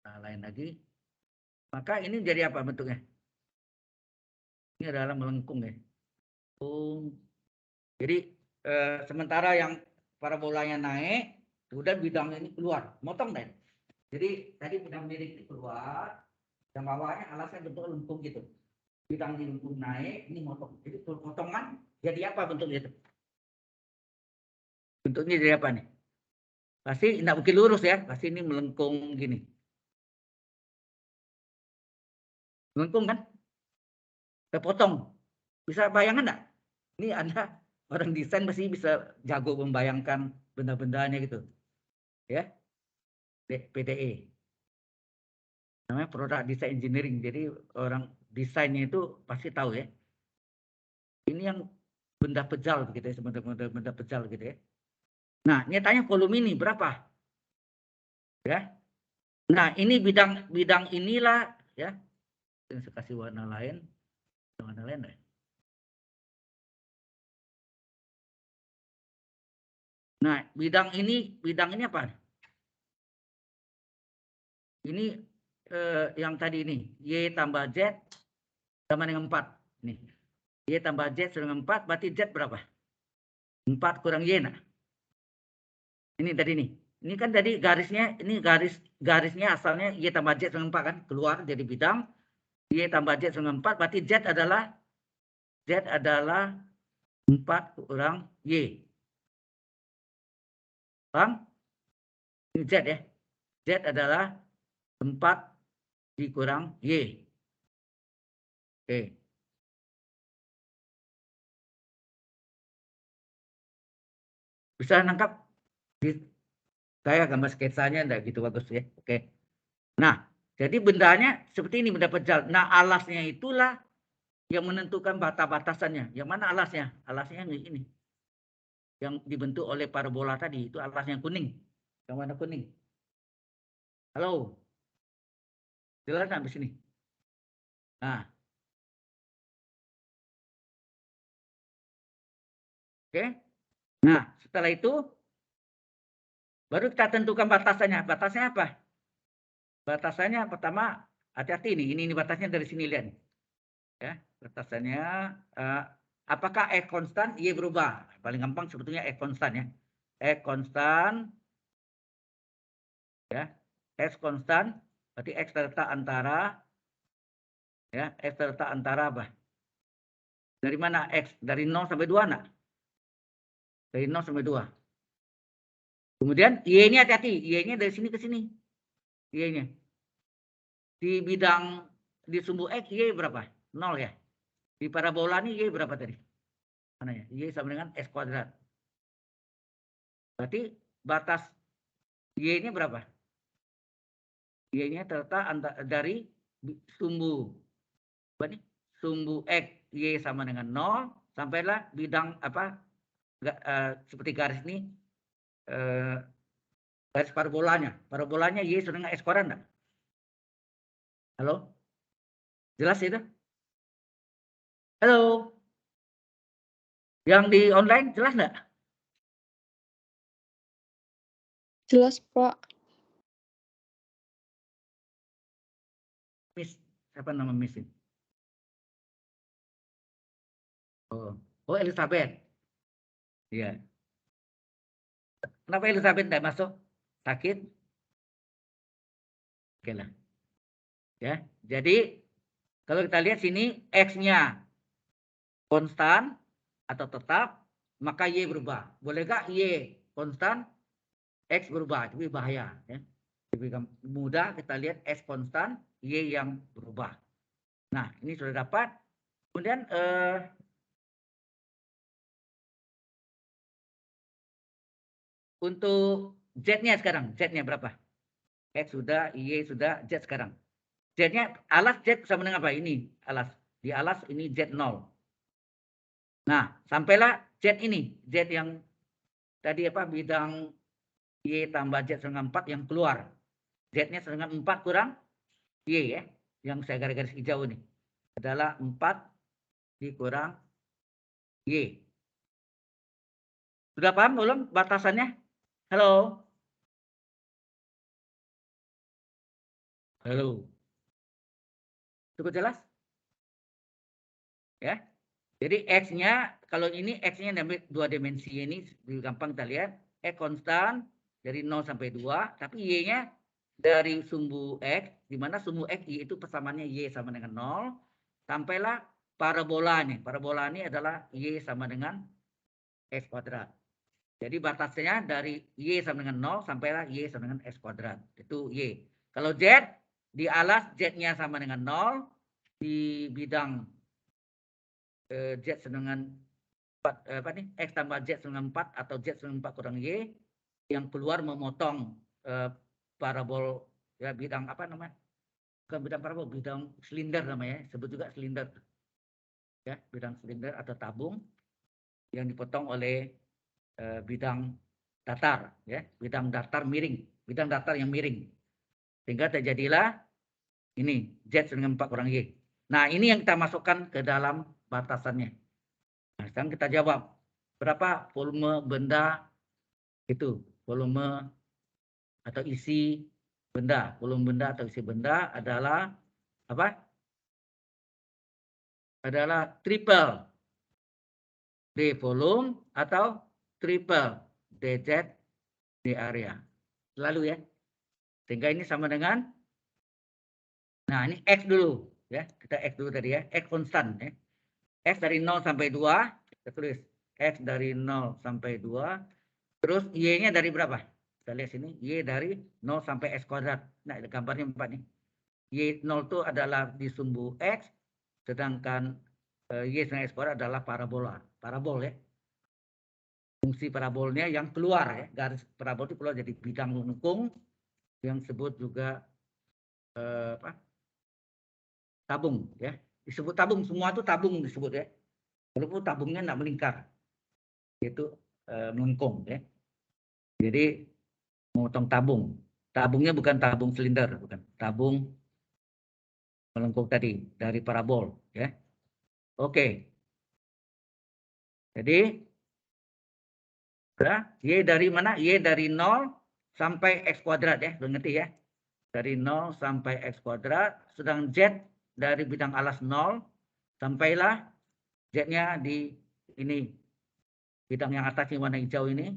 nah, lain lagi, maka ini jadi apa bentuknya? Ini adalah melengkung ya. Jadi sementara yang parabolanya naik, kemudian bidangnya ini keluar, motong deh. Jadi tadi bidang miring ini keluar, dan bawahnya alasnya bentuk lengkung gitu. Bidang di lengkung naik, ini motong. Jadi potongan jadi apa bentuknya itu? Bentuknya jadi apa nih? Pasti tidak mungkin lurus ya, pasti ini melengkung gini. Melengkung kan? Kepotong. Bisa bayangkan enggak? Ini Anda orang desain pasti bisa jago membayangkan benda-bendanya gitu. Ya. PDE. Namanya Product Design Engineering. Jadi orang desainnya itu pasti tahu ya. Ini yang benda pejal begitu ya, benda pejal gitu ya. Nah, nyatanya volume ini berapa? Ya. Nah, ini bidang inilah ya. Saya kasih warna lain. Warna lain ya. Nah, bidang ini apa? Ini yang tadi ini, Y tambah Z sama dengan 4. Nih. Y tambah Z sama dengan 4, berarti Z berapa? 4 kurang Y, nah. Ini tadi nih. Ini kan tadi garisnya, ini garisnya asalnya Y tambah Z sama 4 kan, keluar jadi bidang. Y tambah Z sama 4, berarti Z adalah 4 kurang Y. Paham? Ini Z ya. Z adalah 4 dikurang Y. Oke. Bisa nangkap? Saya gambar sketsanya enggak gitu bagus ya. Oke. Nah, jadi bendanya seperti ini, benda pejal. Nah, alasnya itulah yang menentukan batas-batasannya. Yang mana alasnya? Alasnya ini. Yang dibentuk oleh parabola tadi, itu alas yang kuning. Yang warna kuning. Halo? Jelas sampai sini? Nah. Oke. Nah, setelah itu baru kita tentukan batasannya. Batasnya apa? Batasannya pertama, hati-hati nih. Ini batasnya dari sini, lihat. Ya, batasannya apakah X konstan, Y berubah? Paling gampang sebetulnya X konstan ya. X konstan, ya, X konstan, berarti X terletak antara, ya, X terletak antara apa? Dari mana X? Dari 0 sampai 2 enggak? Dari 0 sampai 2. Kemudian Y-nya hati-hati. Y-nya dari sini ke sini. Y-nya. Di bidang, di sumbu X, Y berapa? 0 ya. Di parabola ini Y berapa tadi? Mana ya? Y sama dengan X kuadrat. Berarti batas Y-nya berapa? Y-nya terletak dari sumbu. Berarti sumbu X, Y sama dengan 0. Sampailah bidang apa? Seperti garis ini. Garis parabolanya. Parabolanya Y sama dengan X kuadrat enggak? Halo? Jelas itu? Halo? Yang di online jelas enggak? Jelas, Pak. Miss, siapa nama Miss ini? Oh, Elizabeth. Iya. Kenapa Elizabeth tidak masuk? Sakit? Oke lah. Ya, jadi kalau kita lihat sini X-nya konstan atau tetap, maka Y berubah. Boleh nggak Y konstan, X berubah? Tapi bahaya. Ya. Lebih mudah kita lihat X konstan, Y yang berubah. Nah, ini sudah dapat. Kemudian untuk Z-nya sekarang, Z-nya berapa? X sudah, Y sudah, Z sekarang. Z-nya, alas Z sama dengan apa? Ini alas. Di alas ini Z0. Nah, sampailah Z ini. Z yang tadi apa? Bidang Y tambah Z dengan 4 yang keluar. Z-nya dengan 4 kurang Y ya. Yang saya garis-garis hijau ini. Adalah 4 dikurang Y. Sudah paham belum batasannya? Halo? Halo? Cukup jelas? Ya. Jadi X-nya, kalau ini X-nya dua dimensi ini, gampang kita lihat. X konstan dari 0 sampai 2, tapi Y-nya dari sumbu X, di mana sumbu X Y itu persamaannya Y sama dengan 0, sampailah parabola nih. Parabola ini adalah Y sama dengan X kuadrat. Jadi batasnya dari Y sama dengan 0, sampailah Y sama dengan X kuadrat. Itu Y. Kalau Z, di alas Z-nya sama dengan 0, di bidang Z dengan 4, X tambah Z dengan 4 atau Z dengan 4 kurang Y, yang keluar memotong parabol, ya bidang apa namanya? Bukan bidang parabol, bidang silinder namanya, sebut juga silinder. Ya, bidang silinder atau tabung yang dipotong oleh bidang datar, ya, bidang datar miring, bidang datar yang miring. Sehingga terjadilah ini Z dengan 4 kurang Y. Nah, ini yang kita masukkan ke dalam batasannya. Nah, sekarang kita jawab, berapa volume benda itu? Volume atau isi benda. Volume benda atau isi benda adalah apa? Adalah triple D volume atau triple DZ D area. Lalu ya. Sehingga ini sama dengan, nah ini X dulu. Ya, kita X dulu tadi ya. X konstan. Ya. X dari 0 sampai 2. Kita tulis X dari 0 sampai 2. Terus Y-nya dari berapa? Kita lihat sini. Y dari 0 sampai X kuadrat. Nah, gambarnya 4 nih. Y0 itu adalah di sumbu X. Sedangkan Y sama X kuadrat adalah parabola. Parabol ya. Fungsi parabolnya yang keluar ya. Garis parabol itu keluar jadi bidang lengkung. Yang disebut juga tabung ya. Disebut tabung. Semua itu tabung disebut ya. Walaupun tabungnya tidak melingkar. Itu melengkung ya. Jadi memotong tabung. Tabungnya bukan tabung silinder, bukan. Tabung melengkung tadi dari parabol ya. Oke. Jadi Y dari mana? Y dari 0 sampai X kuadrat ya. Lu ngerti ya? Dari 0 sampai X kuadrat. Sedang Z dari bidang alas 0 sampailah Z-nya di ini. Bidang yang atas yang warna hijau ini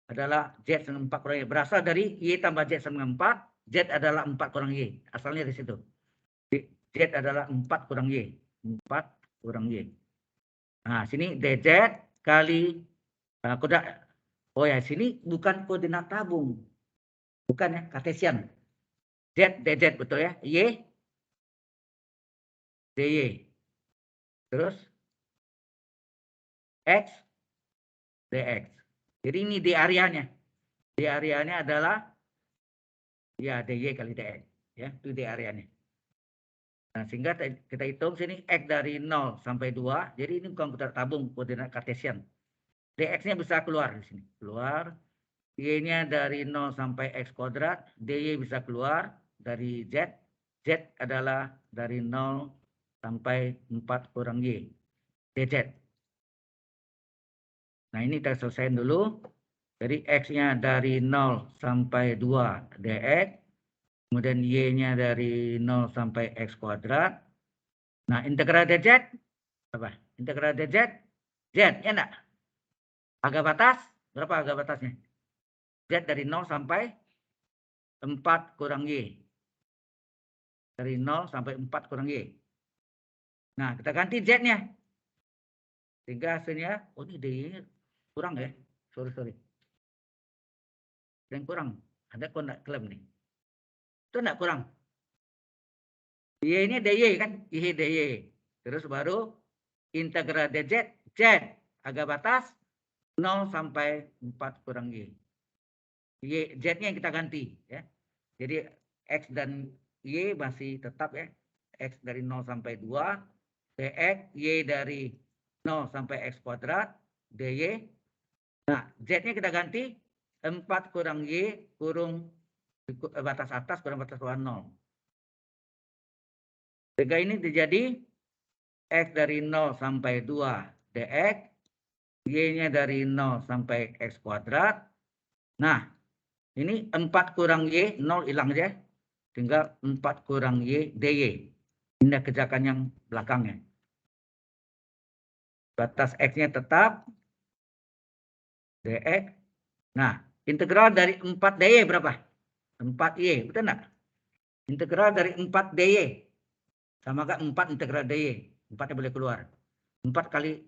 adalah Z dengan 4 kurang Y. Berasal dari Y tambah Z dengan 4. Z adalah 4 kurang Y. Asalnya dari situ. Z adalah 4 kurang Y. 4 kurang Y. Nah, sini DZ kali Nah, oh ya, sini bukan koordinat tabung. Bukan ya, Cartesian. Z, DZ, betul ya. Y, DY. Terus X, DX. Jadi ini di areanya. Di areanya adalah ya DY kali DX. Ya, itu di areanya. Nah, sehingga kita hitung sini X dari 0 sampai 2. Jadi ini bukan koordinat tabung, koordinat Cartesian. DX-nya bisa keluar di sini. Keluar. Y-nya dari 0 sampai X kuadrat. DY bisa keluar dari Z. Z adalah dari 0 sampai 4 kurang Y. DZ. Nah, ini kita selesaikan dulu. Jadi X-nya dari 0 sampai 2 DX. Kemudian Y-nya dari 0 sampai X kuadrat. Nah, integral DZ. Apa? Integral DZ. Z, ya enggak? Harga batas. Berapa harga batasnya? Z dari 0 sampai 4 kurang Y. Dari 0 sampai 4 kurang Y. Nah, kita ganti Z-nya. Sehingga hasilnya, oh ini DY-nya kurang ya. Sorry. Yang kurang. Ada kok enggak klaim nih. Itu enggak kurang. Y ini DY kan? Y DY. Terus baru integral DZ. Z. Harga batas 0 sampai 4 kurang Y. Z-nya yang kita ganti. Ya. Jadi X dan Y masih tetap ya. X dari 0 sampai 2. DX. Y dari 0 sampai X kuadrat. DY. Nah, Z-nya kita ganti 4 kurang Y kurung batas atas kurang batas bawah 0. Sehingga ini terjadi X dari 0 sampai 2 DX. Y-nya dari 0 sampai X kuadrat. Nah, ini 4 kurang Y, 0 hilang aja. Tinggal 4 kurang Y DY. Ini kerjakan yang belakangnya. Batas X-nya tetap. DX. Nah, integral dari 4 DY berapa? 4Y, betul enggak? Integral dari 4 DY. Sama kan 4 integral DY. 4-nya boleh keluar. 4 kali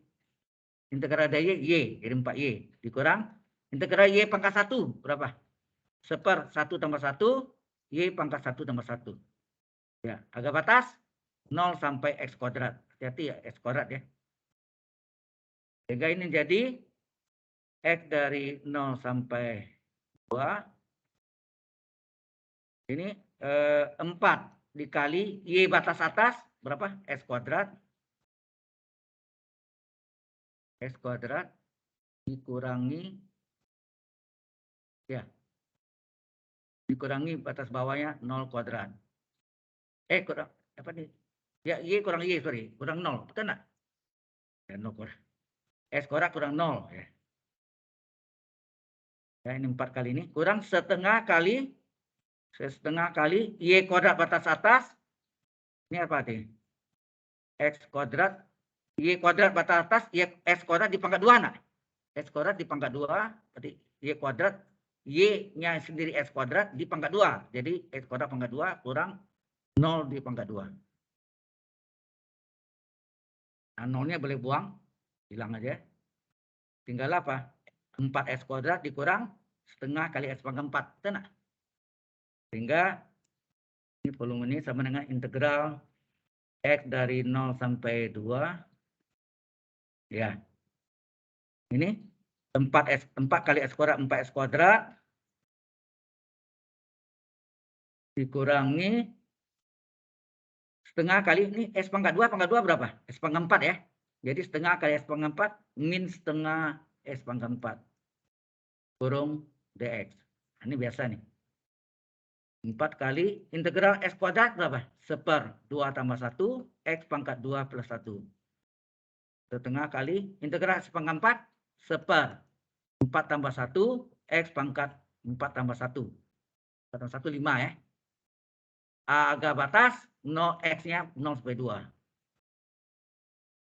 integral DY, Y. Jadi 4Y. Dikurang integral Y pangkat 1. Berapa? 1/1 tambah 1. Y pangkat 1 tambah 1. Ya, harga batas 0 sampai X kuadrat. Hati-hati ya, X kuadrat ya. Sehingga ini jadi X dari 0 sampai 2. Ini 4 dikali Y batas atas. Berapa? X kuadrat. X kuadrat dikurangi ya. Dikurangi batas bawahnya 0 kuadrat. Kurang apa nih? Ya, Y kurang Y, sorry. Kurang 0. Betul enggak? Ya, 0 kurang. X kuadrat kurang 0 ya. Ya, ini 4 kali ini kurang setengah kali Y kuadrat batas atas. Ini apa nih? X kuadrat Y kuadrat batas atas, X kuadrat di pangkat 2 enggak? X kuadrat di pangkat 2, berarti Y kuadrat, Y-nya sendiri X kuadrat di pangkat 2. Jadi X kuadrat pangkat 2 kurang 0 di pangkat 2. Nah, 0-nya boleh buang, hilang aja. Tinggal apa? 4X kuadrat dikurang setengah kali X pangkat 4. Betul enggak? Sehingga ini volume ini sama dengan integral X dari 0 sampai 2. Ya. Ini 4 kali X kuadrat, 4X kuadrat. Dikurangi setengah kali, ini S pangkat 2 berapa? S pangkat 4 ya. Jadi setengah kali S pangkat 4 min setengah S pangkat 4. Kurung DX. Nah, ini biasa nih. 4 kali integral S kuadrat berapa? 1/2 tambah 1, X pangkat 2 plus 1. Setengah kali integral S pangkat 4, 1/4 tambah 1, X pangkat 4 tambah 1. 4 tambah 1, 5 ya. Harga batas 0, X-nya 0 sampai 2.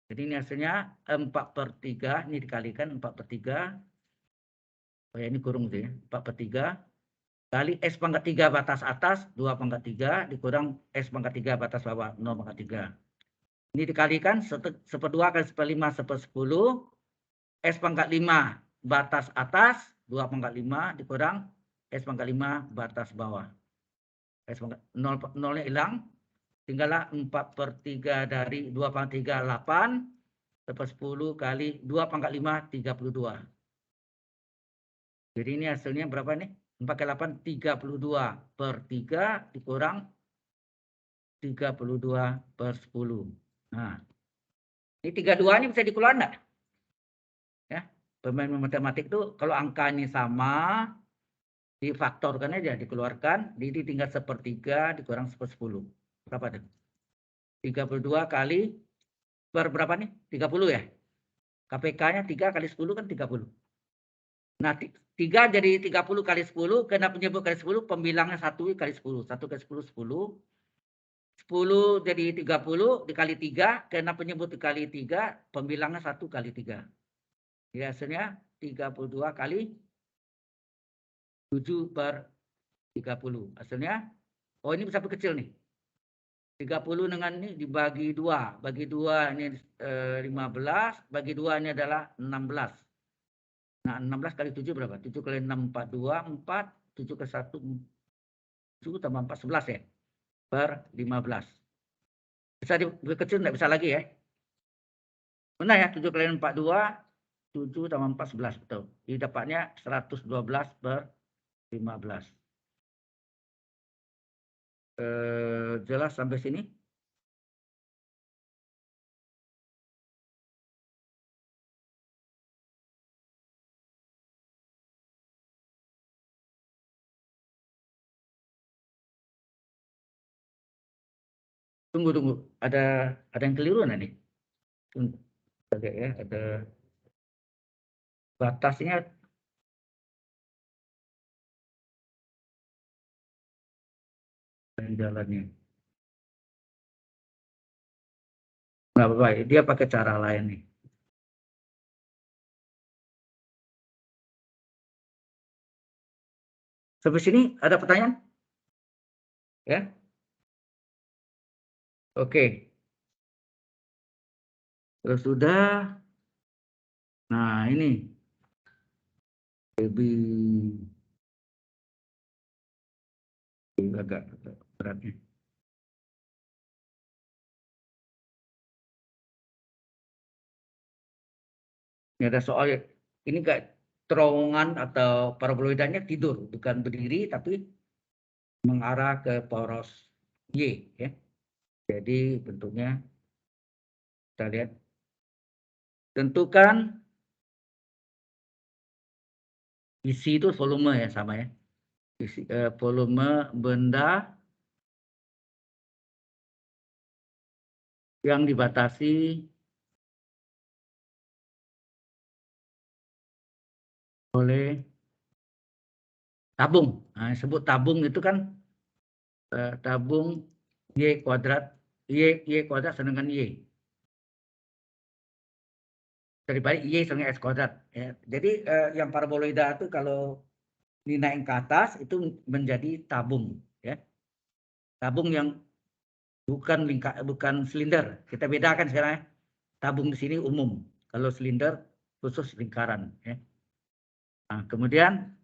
Jadi ini hasilnya 4/3. Ini dikalikan 4/3. Oh ya, ini kurung gitu ya. 4/3. Kali S pangkat 3 batas atas, 2/3. Dikurang S pangkat 3 batas bawah, 0/3. Ini dikalikan 1/2 kali 1/5, 1/10. S pangkat 5, batas atas 2/5 dikurang S/5 batas bawah. S/0 nolnya hilang, tinggallah 4/3 dari 2/3 8 1/10 kali 2/5 32. Jadi ini hasilnya berapa nih? 4 kali 8 32/3 dikurang 32/10. Nah, ini 32 ini bisa dikeluarkan enggak? Ya, pemain matematik itu kalau angka ini sama, difaktorkan aja, dikeluarkan, jadi tinggal 1/3 dikurang 1/10. Berapa tuh? 32 kali per berapa nih? 30 ya? KPK-nya 3 kali 10 kan 30. Nah, 3 jadi 30 kali 10, karena penyebut kali 10, pembilangnya 1 kali 10. 1 kali 10, 10. 10 jadi 30 dikali 3, karena penyebut dikali 3, pembilangnya 1 kali 3. Jadi hasilnya 32 kali 7/30. Hasilnya, oh ini bisa kecil nih. 30 dengan ini dibagi 2. Bagi 2 ini 15, bagi 2 ini adalah 16. Nah, 16 kali 7 berapa? 7 kali 6, 42, 4. 7 ke 1, 7 tambah 4, 11 ya? Per 15. Bisa dikecil, enggak bisa lagi ya? Benar ya, 7 kali 42, 7 tambah 4, 11. Betul. Jadi dapatnya 112/15. Jelas sampai sini? Tunggu. Ada yang keliru nih? Tunggu. Oke ya, ada batasnya. Jalannya. Nggak apa-apa, dia pakai cara lain nih. Sampai sini ada pertanyaan? Ya? Oke. Kalau sudah, nah ini lebih agak beratnya. Ini ada soal, ini kayak terowongan atau paraboloidanya tidur, bukan berdiri tapi mengarah ke poros Y ya. Jadi bentuknya kita lihat. Tentukan isi itu volume ya, sama ya. Isi, volume benda yang dibatasi oleh tabung. Nah, disebut tabung itu kan tabung Y kuadrat, Y kuadrat sama dengan Y. Dari balik Y sama S kuadrat. Ya. Jadi yang paraboloida itu kalau dinaik ke atas itu menjadi tabung. Ya. Tabung yang bukan silinder. Kita bedakan sekarang ya. Tabung di sini umum. Kalau silinder khusus lingkaran. Ya. Nah, kemudian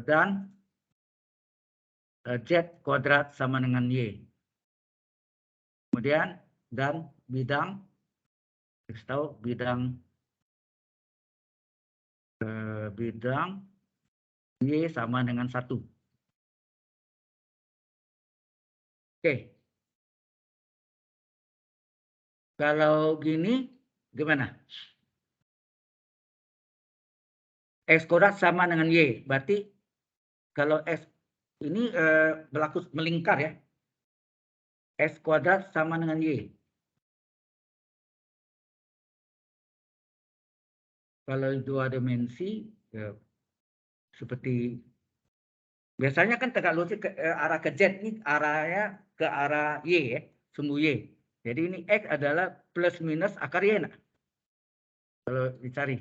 dan Z kuadrat sama dengan Y. Kemudian dan bidang, kita tahu bidang Y sama dengan 1. Oke. Kalau gini gimana? X kuadrat sama dengan Y. Berarti kalau X ini berlaku melingkar ya. X kuadrat sama dengan Y. Kalau 2 dimensi ya, seperti biasanya kan tegak lurus ke arah ke Z, ini arahnya ke arah Y ya, sumbu Y. Jadi ini X adalah plus minus akar Y. Nah. Kalau dicari.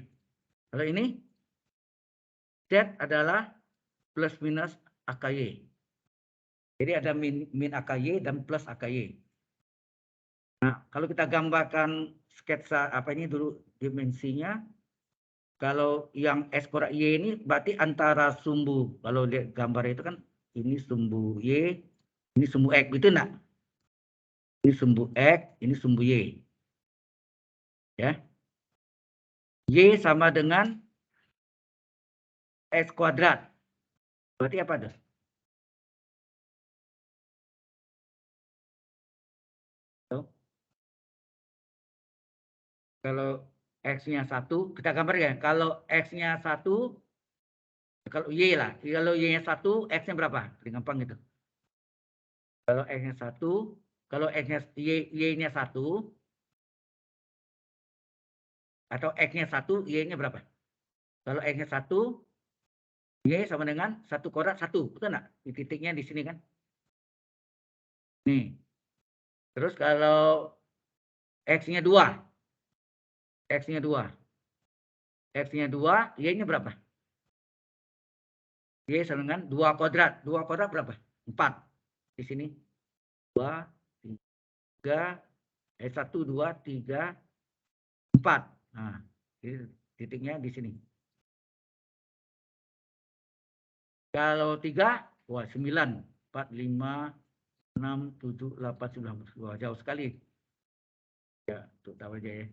Kalau ini Z adalah plus minus AKY. Jadi ada min AKY dan plus AKY. Nah, kalau kita gambarkan sketsa apa ini dulu dimensinya. Kalau yang X kuadrat Y ini berarti antara sumbu. Kalau lihat gambar itu kan ini sumbu Y, ini sumbu X, gitu enggak? Ini sumbu X, ini sumbu Y. Ya. Y sama dengan X kuadrat. Berarti apa tuh? Tuh. Kalau X-nya 1, kita gambar ya. Kalau X-nya 1, kalau Y lah. Kalau Y-nya 1, X-nya berapa? Lebih gampang gitu. Kalau X-nya 1, kalau X-nya Y-nya 1, atau X-nya 1, Y-nya berapa? Kalau X-nya 1, Y sama dengan 1 kuadrat 1. Betul nggak? Di titiknya di sini kan. Nih. Terus kalau X-nya 2. X-nya 2. X-nya 2, Y-nya berapa? Y sama dengan 2 kuadrat. 2 kuadrat berapa? 4. Di sini. 2, 3, 1, 2, 3, 4. Nah, titiknya di sini. Kalau 3, wah 9. 4, 5, 6, 7, 8, 9. Wah, jauh sekali. Ya, untuk tahu aja ya.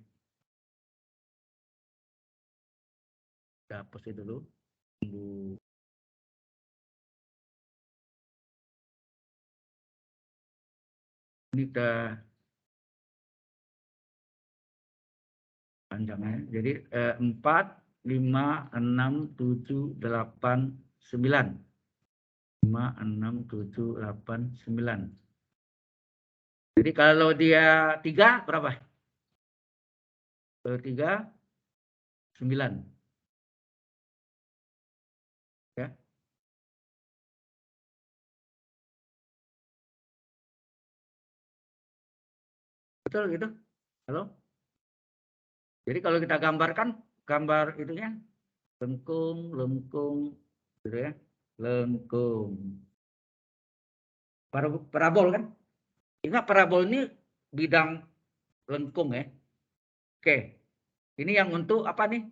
Kita hapus itu dulu. Tunggu. Ini kita panjangnya. Jadi 4, 5, 6, 7, 8, 9. 5, 6, 7, 8, 9. Jadi kalau dia 3 berapa? Kalau 3, 9. Ya. Betul gitu? Halo? Jadi kalau kita gambarkan, gambar itunya lengkung, lengkung, gitu ya. Lengkung. Parabol kan? Ingat parabol ini bidang lengkung ya. Oke. Ini yang untuk apa nih?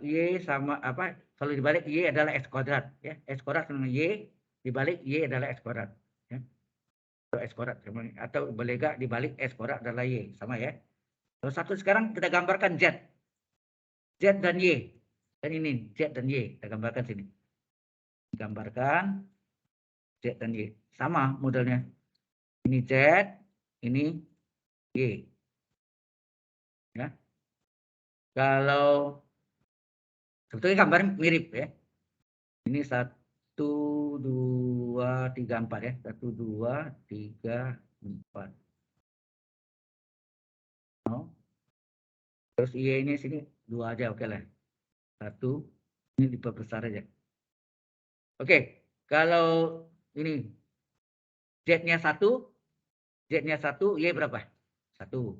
Y sama apa? Kalau dibalik Y adalah X kuadrat ya. X kuadrat sama Y dibalik Y adalah X kuadrat ya. Atau X kuadrat atau boleh gak dibalik X kuadrat adalah Y, sama ya. Kalau satu sekarang kita gambarkan Z. Z dan Y. Dan ini Z dan Y kita gambarkan sini. Gambarkan Z dan Y. Sama modelnya. Ini Z, ini Y. Ya. Kalau sebetulnya gambar mirip ya. Ini 1, 2, 3, 4 ya. 1, 2, 3, 4. Oh. Terus Y ini sini 2 aja, oke lah. 1, ini diperbesar aja. Oke, kalau ini Z-nya 1, Z-nya 1, Y berapa? 1.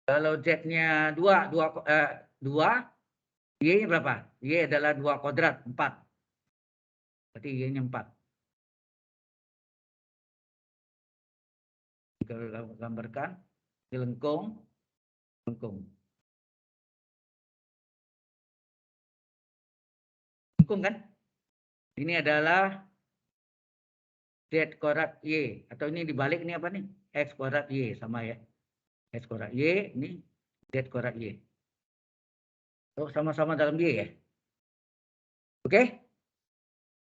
Kalau Z-nya 2, 2, Y-nya berapa? Y adalah 2 kuadrat, 4. Berarti Y-nya 4. Kalau gambarkan, di lengkung. Lengkung kan? Ini adalah Z kuadrat Y. Atau ini dibalik ini apa nih? X kuadrat Y. Sama ya. X kuadrat Y, ini Z kuadrat Y. Oh, sama-sama dalam Y ya. Oke?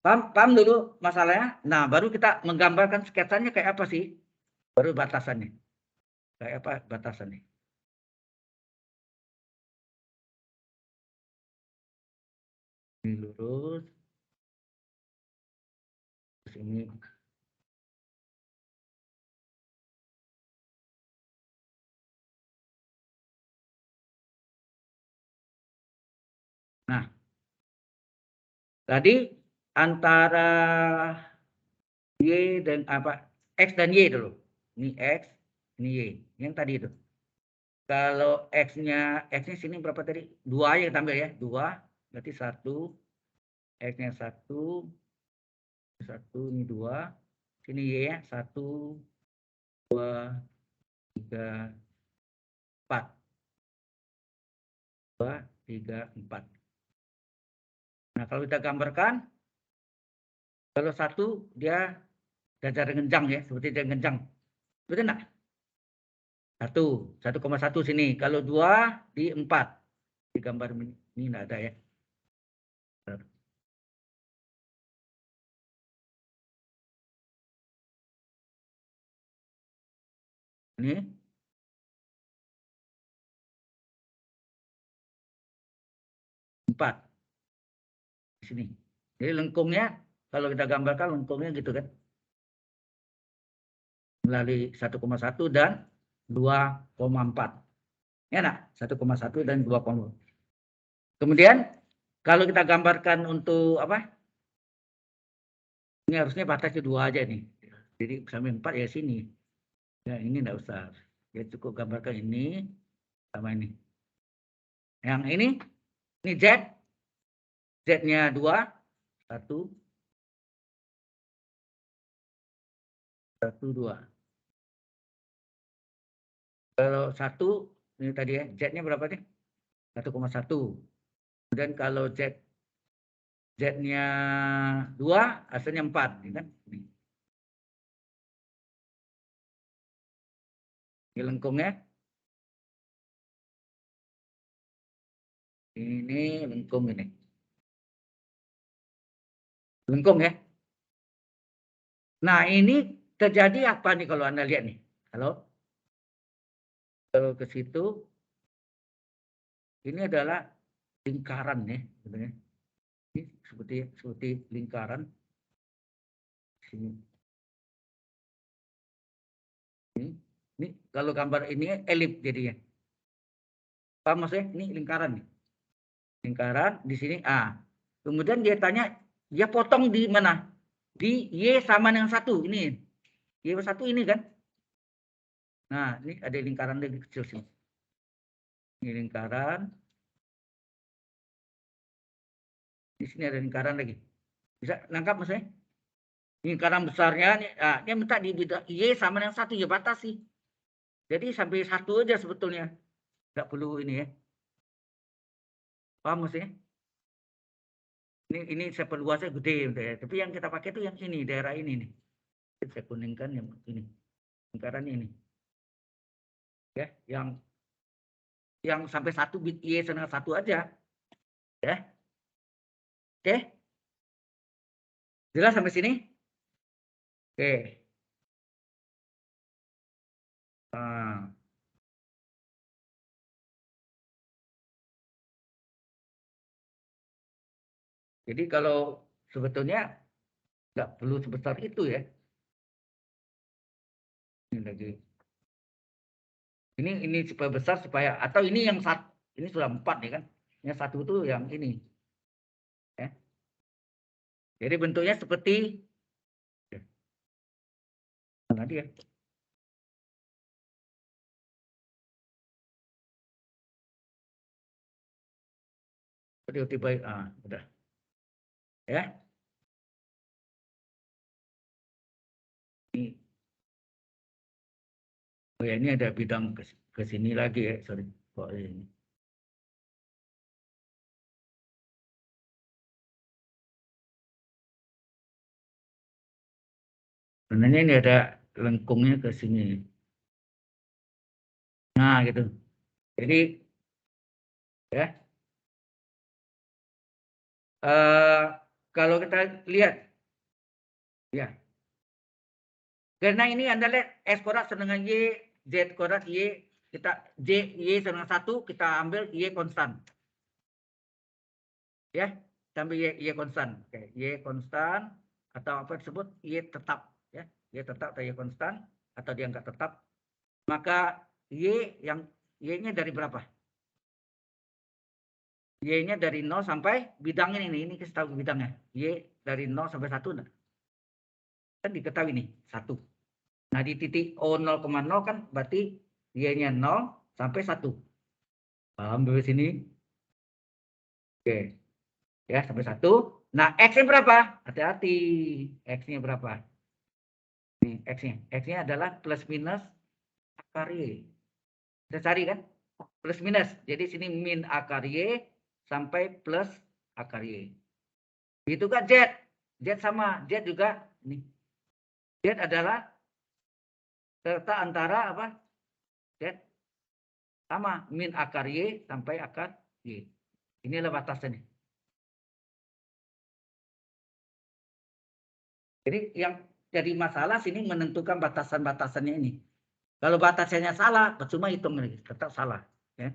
Paham dulu masalahnya? Nah, baru kita menggambarkan sketsanya kayak apa sih? Baru batasannya. Kayak apa batasannya? Ini lurus. Terus ini. Nah, tadi antara Y dan apa? X dan Y dulu. Ini X, ini Y. Yang tadi itu. Kalau X-nya sini berapa tadi? 2 aja kita ambil ya. 2, berarti 1. X-nya 1. 1, ini 2. Sini Y ya. 1, 2, 3, 4. 2, 3, 4. Nah, kalau kita gambarkan, kalau 1 dia jajar ngenjang ya, seperti dia ngenjang. Betul enggak? 1,1 sini. Kalau 2 di 4. Di gambar ini enggak ada ya. Ini. Empat. Di sini. Jadi lengkungnya, kalau kita gambarkan lengkungnya gitu kan. Melalui 1,1 dan 2,4. Ya enggak? 1,1 dan 2,4. Kemudian, kalau kita gambarkan untuk apa? Ini harusnya batasnya 2 aja nih. Jadi sampai 4 ya sini. Ya ini enggak usah. Ya cukup gambarkan ini sama ini. Yang ini Z. Z-nya 2. 1, 2. Kalau 1 ini tadi ya, Z-nya berapa nih? 1,1. Kemudian kalau Z-nya 2, hasilnya 4, ya kan? Ini lengkungnya. Ini lengkung ini. Lengkung ya. Nah, ini terjadi apa nih kalau Anda lihat nih? Halo? Kalau ke situ, ini adalah lingkaran ya, sebenarnya. Ini seperti lingkaran. Sini. Ini kalau gambar ini elip jadinya. Paham maksudnya? Ini lingkaran nih. Lingkaran di sini A. Kemudian dia tanya, dia potong di mana? Di Y sama dengan 1 ini. Y 1 ini kan? Nah, ini ada lingkaran lagi kecil sini. Ini lingkaran. Di sini ada lingkaran lagi. Bisa nangkap maksudnya? Lingkaran besarnya, nah, dia minta di Y sama dengan 1, ya batasi. Jadi sampai 1 aja sebetulnya. Nggak perlu ini ya. Paham maksudnya? Ini saya perluasnya gede, ya. Tapi yang kita pakai itu yang ini, daerah ini nih. Saya kuningkan yang ini. Lingkaran ini. Ya, yang sampai 1 bit Y sama 1 aja. Ya. Oke. Jelas sampai sini? Oke. Nah. Jadi kalau sebetulnya nggak perlu sebesar itu ya. Ini lagi. Ini supaya besar supaya, atau ini yang 1, ini sudah 4 ya kan. Yang 1 itu yang ini. Ya. Jadi bentuknya seperti tadi ya. Tiba-tiba udah. Ya. Ini. Oh ya, ini ada bidang ke sini lagi ya, sorry. Kok ini. Sebenarnya ini ada lengkungnya ke sini. Nah, gitu. Jadi ya. Kalau kita lihat ya. Karena ini Anda lihat S kuadrat sama dengan Y, Z kuadrat Y, kita Y sama dengan 1, kita ambil Y konstan. Ya, kita ambil Y konstan. Oke, Y konstan atau apa disebut Y tetap ya. Y tetap atau Y konstan atau dia enggak tetap. Maka Y-nya dari berapa? Y-nya dari 0 sampai bidangnya ini kita tahu bidangnya. Y dari 0 sampai 1 enggak? Kan diketahui nih, 1. Nah, di titik O 0,0 kan berarti Y-nya 0 sampai 1. Paham dari sini? Oke. Ya, sampai 1. Nah, X-nya berapa? Hati-hati. X-nya berapa? Nih, X-nya. X-nya adalah plus minus akar Y. Kita cari kan? plus minus. Jadi sini min akar Y sampai plus akar Y. Itu kan Z. Z sama. Z juga. Nih. Z adalah serta antara apa? Z sama. Min akar Y sampai akar Y. Inilah batasannya. Jadi yang jadi masalah sini menentukan batasan-batasannya ini. Kalau batasannya salah, percuma hitung lagi. Tetap salah. Ya.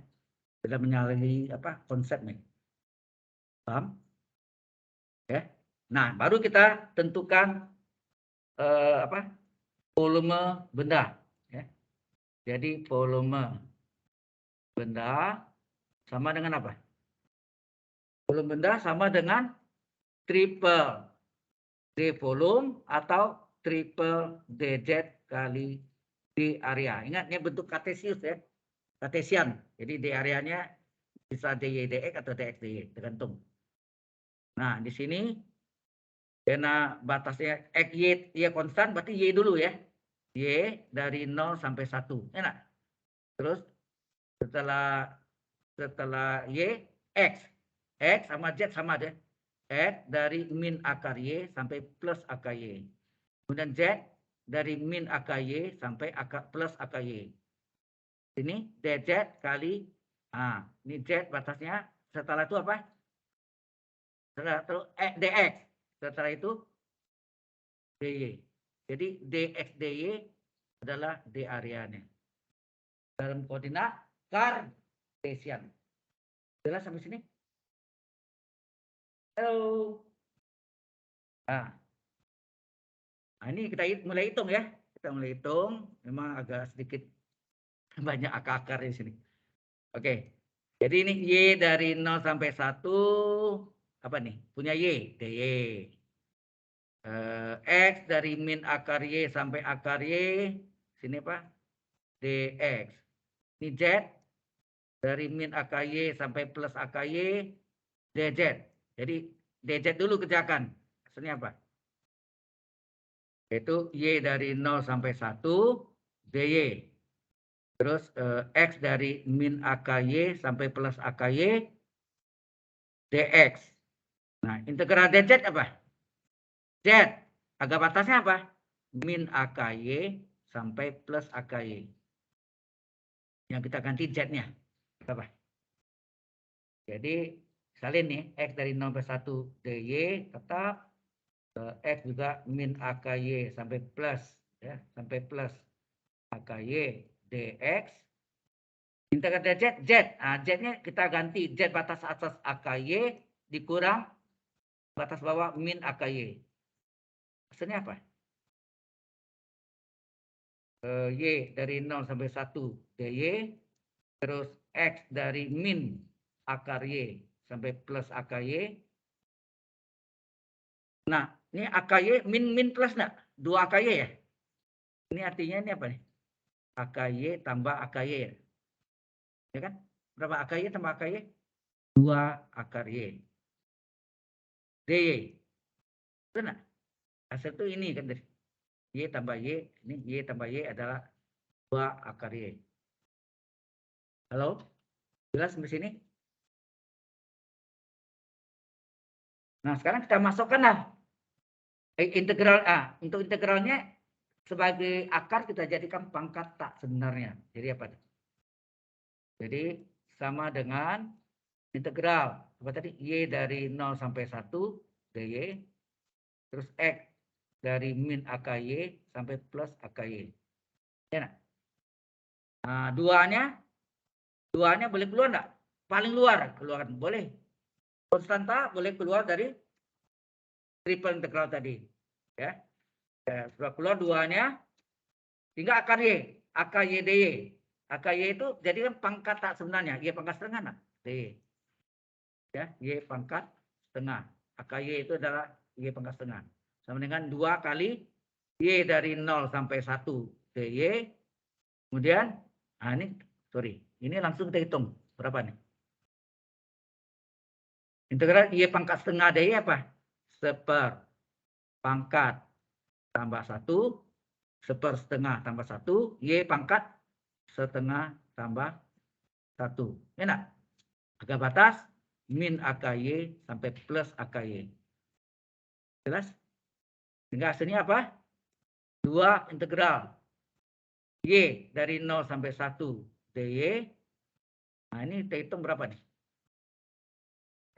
Sudah menyalahi apa konsepnya. Paham? Ya. Nah, baru kita tentukan apa volume benda. Ya. Jadi volume benda sama dengan apa? Volume benda sama dengan triple D volume atau triple DZ kali D area. Ingat ini bentuk kartesius ya. Kartesian. Jadi D areanya bisa DY DX atau DX DY tergantung. Nah, di sini karena batasnya X Y konstan berarti Y dulu ya. Y dari 0 sampai 1. Enak. Terus setelah Y X. X sama Z sama deh. X dari min akar Y sampai plus akar Y. Kemudian Z dari min akar Y sampai plus akar Y. Ini DZ kali, ini Z batasnya. Setelah itu apa? Setelah itu DX. Setelah itu DY. Jadi DX DY adalah D areanya. Dalam koordinat kartesian. Jelas sampai sini? Halo. Nah, ini kita mulai hitung ya. Kita mulai hitung. Memang agak sedikit banyak akar-akar di sini. Oke. Jadi ini Y dari 0 sampai 1. Apa nih? Punya Y. DY. X dari min akar Y sampai akar Y. Sini apa? DX. Ini Z. Dari min akar Y sampai plus akar Y. DZ. Jadi DZ dulu kerjakan. Hasilnya apa? Yaitu Y dari 0 sampai 1 DY. Terus X dari min AKY sampai plus AKY DX. Nah, integral DZ apa? Z. Agak batasnya apa? Min AKY sampai plus AKY. Yang kita ganti Z-nya. Apa? Jadi, salin nih. X dari 0 sampai 1 DY tetap. X juga min AKY sampai plus ya, sampai plus AKY DX. Integral Z, Z. Nah, Z-nya kita ganti Z batas atas AKY dikurang batas bawah min AKY. Hasilnya apa? Y dari 0 sampai 1 DY. Terus X dari min akar Y sampai plus AKY. Nah, ini AKY min plus enggak? 2 AKY ya? Ini artinya ini apa nih? AKY tambah AKY ya? Ya kan? Berapa AKY tambah AKY? 2 akar Y. DY. Benar? Hasil itu ini kan dari Y tambah Y. Ini Y tambah Y adalah 2 akar Y. Halo? Jelas sampai sini? Nah, sekarang kita masukkanlah integral A. Untuk integralnya sebagai akar kita jadikan pangkat tak sebenarnya. Jadi apa? Jadi sama dengan integral apa tadi? Y dari 0 sampai 1 dy terus X dari min AKY sampai plus AKY. Ya, nah, duanya boleh keluar enggak? Paling luar keluaran boleh. Konstanta boleh keluar dari triple integral tadi. Ya. Sudah keluar duanya. Tinggal akar Y. Akar Y dy. Akar Y itu jadi kan pangkat tak sebenarnya. Y pangkat setengah nak? dy. Ya, Y pangkat setengah. Akar Y itu adalah Y pangkat setengah. Sama dengan 2 kali Y dari 0 sampai 1 dy. Kemudian, ini langsung kita hitung. Berapa nih? Integral Y pangkat setengah dy apa? 1/, pangkat tambah 1, 1/2 tambah 1, Y pangkat setengah tambah 1. Enak? Akar batas min AKY sampai plus AKY. Jelas? Sehingga hasilnya apa? 2 integral Y dari 0 sampai 1 DY. Nah, ini kita hitung berapa nih?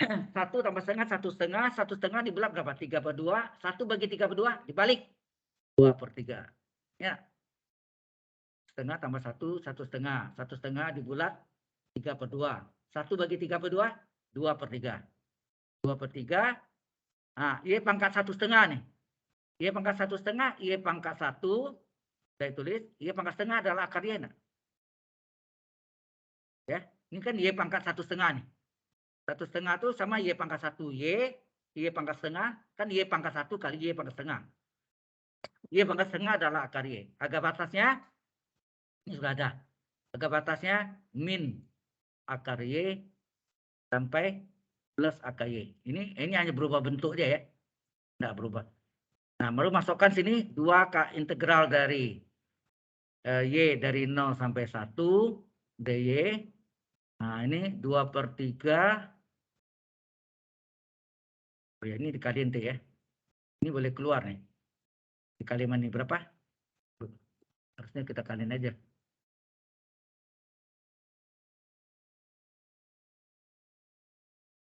1 tambah setengah, 1/2 dibulat berapa? 3/2. 1 bagi 3/2 dibalik 2/3. Ya. Setengah tambah 1, 1/2. 1/2 dibulat 3/2. 1 bagi 3/2, 2/3. 2/3. Nah, Y pangkat 1/2 nih. Y pangkat 1/2, Y pangkat 1. Saya tulis, Y pangkat setengah adalah akar Y. Nah. Ya, ini kan Y pangkat 1/2 nih. 1/2 itu sama Y pangkat 1. Y pangkat setengah, kan Y pangkat 1 kali Y pangkat setengah. Y pangkat setengah adalah akar Y. Akar batasnya, ini sudah ada. Akar batasnya min akar Y sampai plus akar Y. Ini hanya berubah bentuk dia ya. Tidak berubah. Nah, baru masukkan sini 2 integral dari Y dari 0 sampai 1 DY. Nah, ini 2/3. Oh ya, ini dikaliin T ya. Ini boleh keluar nih. Dikali mana nih berapa? Harusnya kita kaliin aja.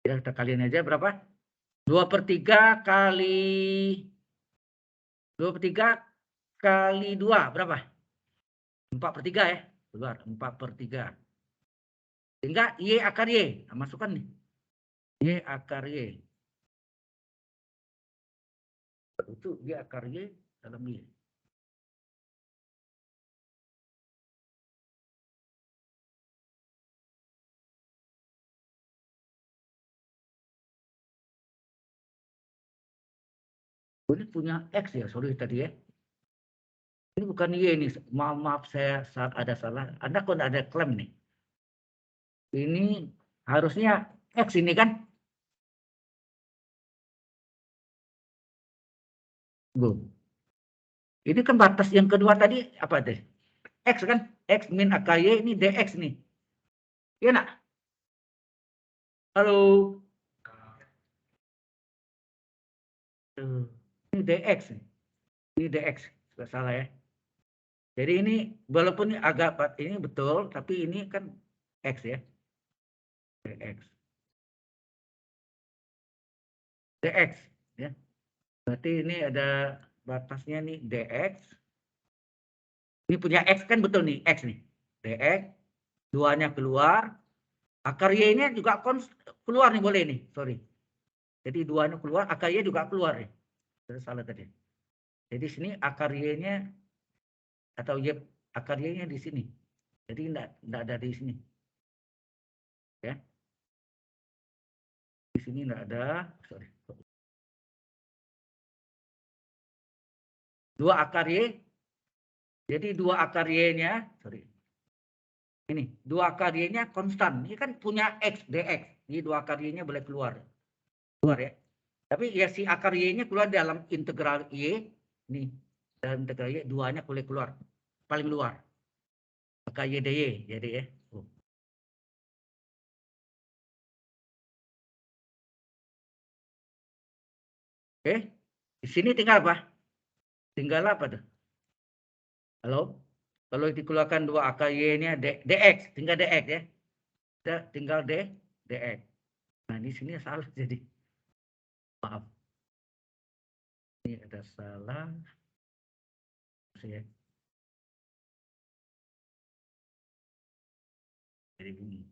Ya, kita kaliin aja berapa? 2/3 kali 2/3 kali 2 berapa? 4/3 ya. Keluar 4/3. Sehingga Y akar Y. Nah, masukkan nih. Y akar Y. Itu Y akar Y dalam Y. Ini punya X ya, sorry tadi ya. Ini bukan Y ini. Maaf saya ada salah. Anda kok ada klaim nih. Ini harusnya X ini kan? Ini kan batas yang kedua tadi apa deh? X kan? X min AKY ini DX nih. Iya nak? Halo. Ini DX nih. Ini DX. Tidak salah ya. Jadi ini walaupun ini agak ini betul, tapi ini kan X ya. DX. DX ya. Berarti ini ada batasnya nih DX. Ini punya X kan betul nih, X nih. DX, 2-nya keluar. Akar Y-nya juga keluar nih boleh nih, sorry. Jadi 2-nya keluar, akar Y juga keluar nih. Terus salah tadi. Jadi sini akar Y-nya atau Y akar Y-nya di sini. Jadi enggak ada di sini. Ya. Di sini enggak ada, sorry. 2 akar Y. Jadi 2 akar Y-nya, sorry. Ini, 2 akar Y-nya konstan. Ini kan punya X, DX. Ini 2 akar Y-nya boleh keluar. Keluar ya. Tapi ya si akar Y-nya keluar dalam integral Y. Nih, dalam integral Y, 2-nya boleh keluar. Paling luar. Akar Y DY, jadi ya. Oke. Di sini tinggal apa? Tinggal apa tuh? Halo? Kalau dikeluarkan 2 akar Y-nya DX, tinggal DX ya. Tinggal DX. Nah, di sini salah jadi. Maaf. Ini ada salah. Ya. Jadi begini.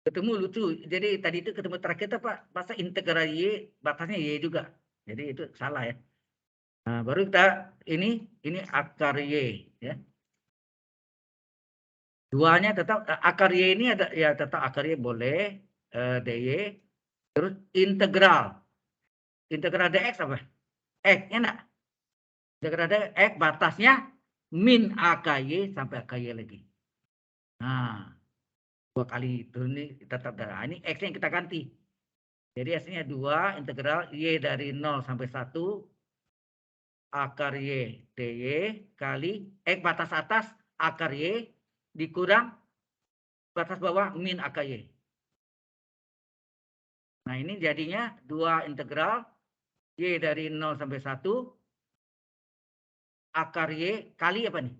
Ketemu lucu. Jadi tadi itu ketemu terakhir itu Pak, masa integral Y batasnya Y juga. Jadi itu salah ya. Nah, baru kita ini akar Y ya. 2-nya tetap akar Y ini ada ya, tetap akar Y boleh DY. Terus integral. Integral DX apa? X enak. Integral DX batasnya min AKY sampai AKY lagi. Nah, 2 kali itu ini tetap ada. Ini X yang kita ganti. Jadi hasilnya 2 integral Y dari 0 sampai 1 akar Y DY kali X batas atas akar Y dikurang batas bawah min akar Y. Nah, ini jadinya 2 integral Y dari 0 sampai 1 akar Y kali apa nih?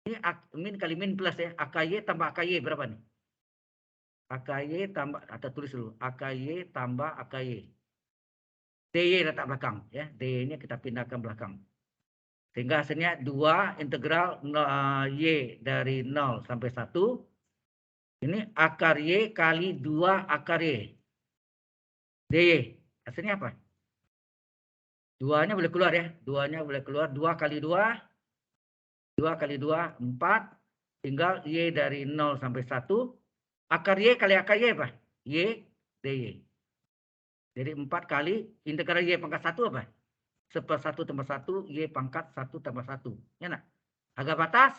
Ini min kali min plus ya. Akar Y tambah akar Y berapa nih? Akar Y tambah, atau tulis dulu. Akar Y tambah akar Y. DY letak belakang ya. DY-nya kita pindahkan belakang. Sehingga hasilnya 2 integral Y dari 0 sampai 1. Ini akar Y kali 2 akar Y. DY. Hasilnya apa? 2-nya boleh keluar ya. 2-nya boleh keluar. 2 kali 2. 2 kali 2, 4. Tinggal Y dari 0 sampai 1. Akar Y kali akar Y apa? Y DY. Jadi 4 kali integral Y pangkat 1 apa? 1/1 tambah 1, Y pangkat 1 tambah 1. Ya nak? Harga batas?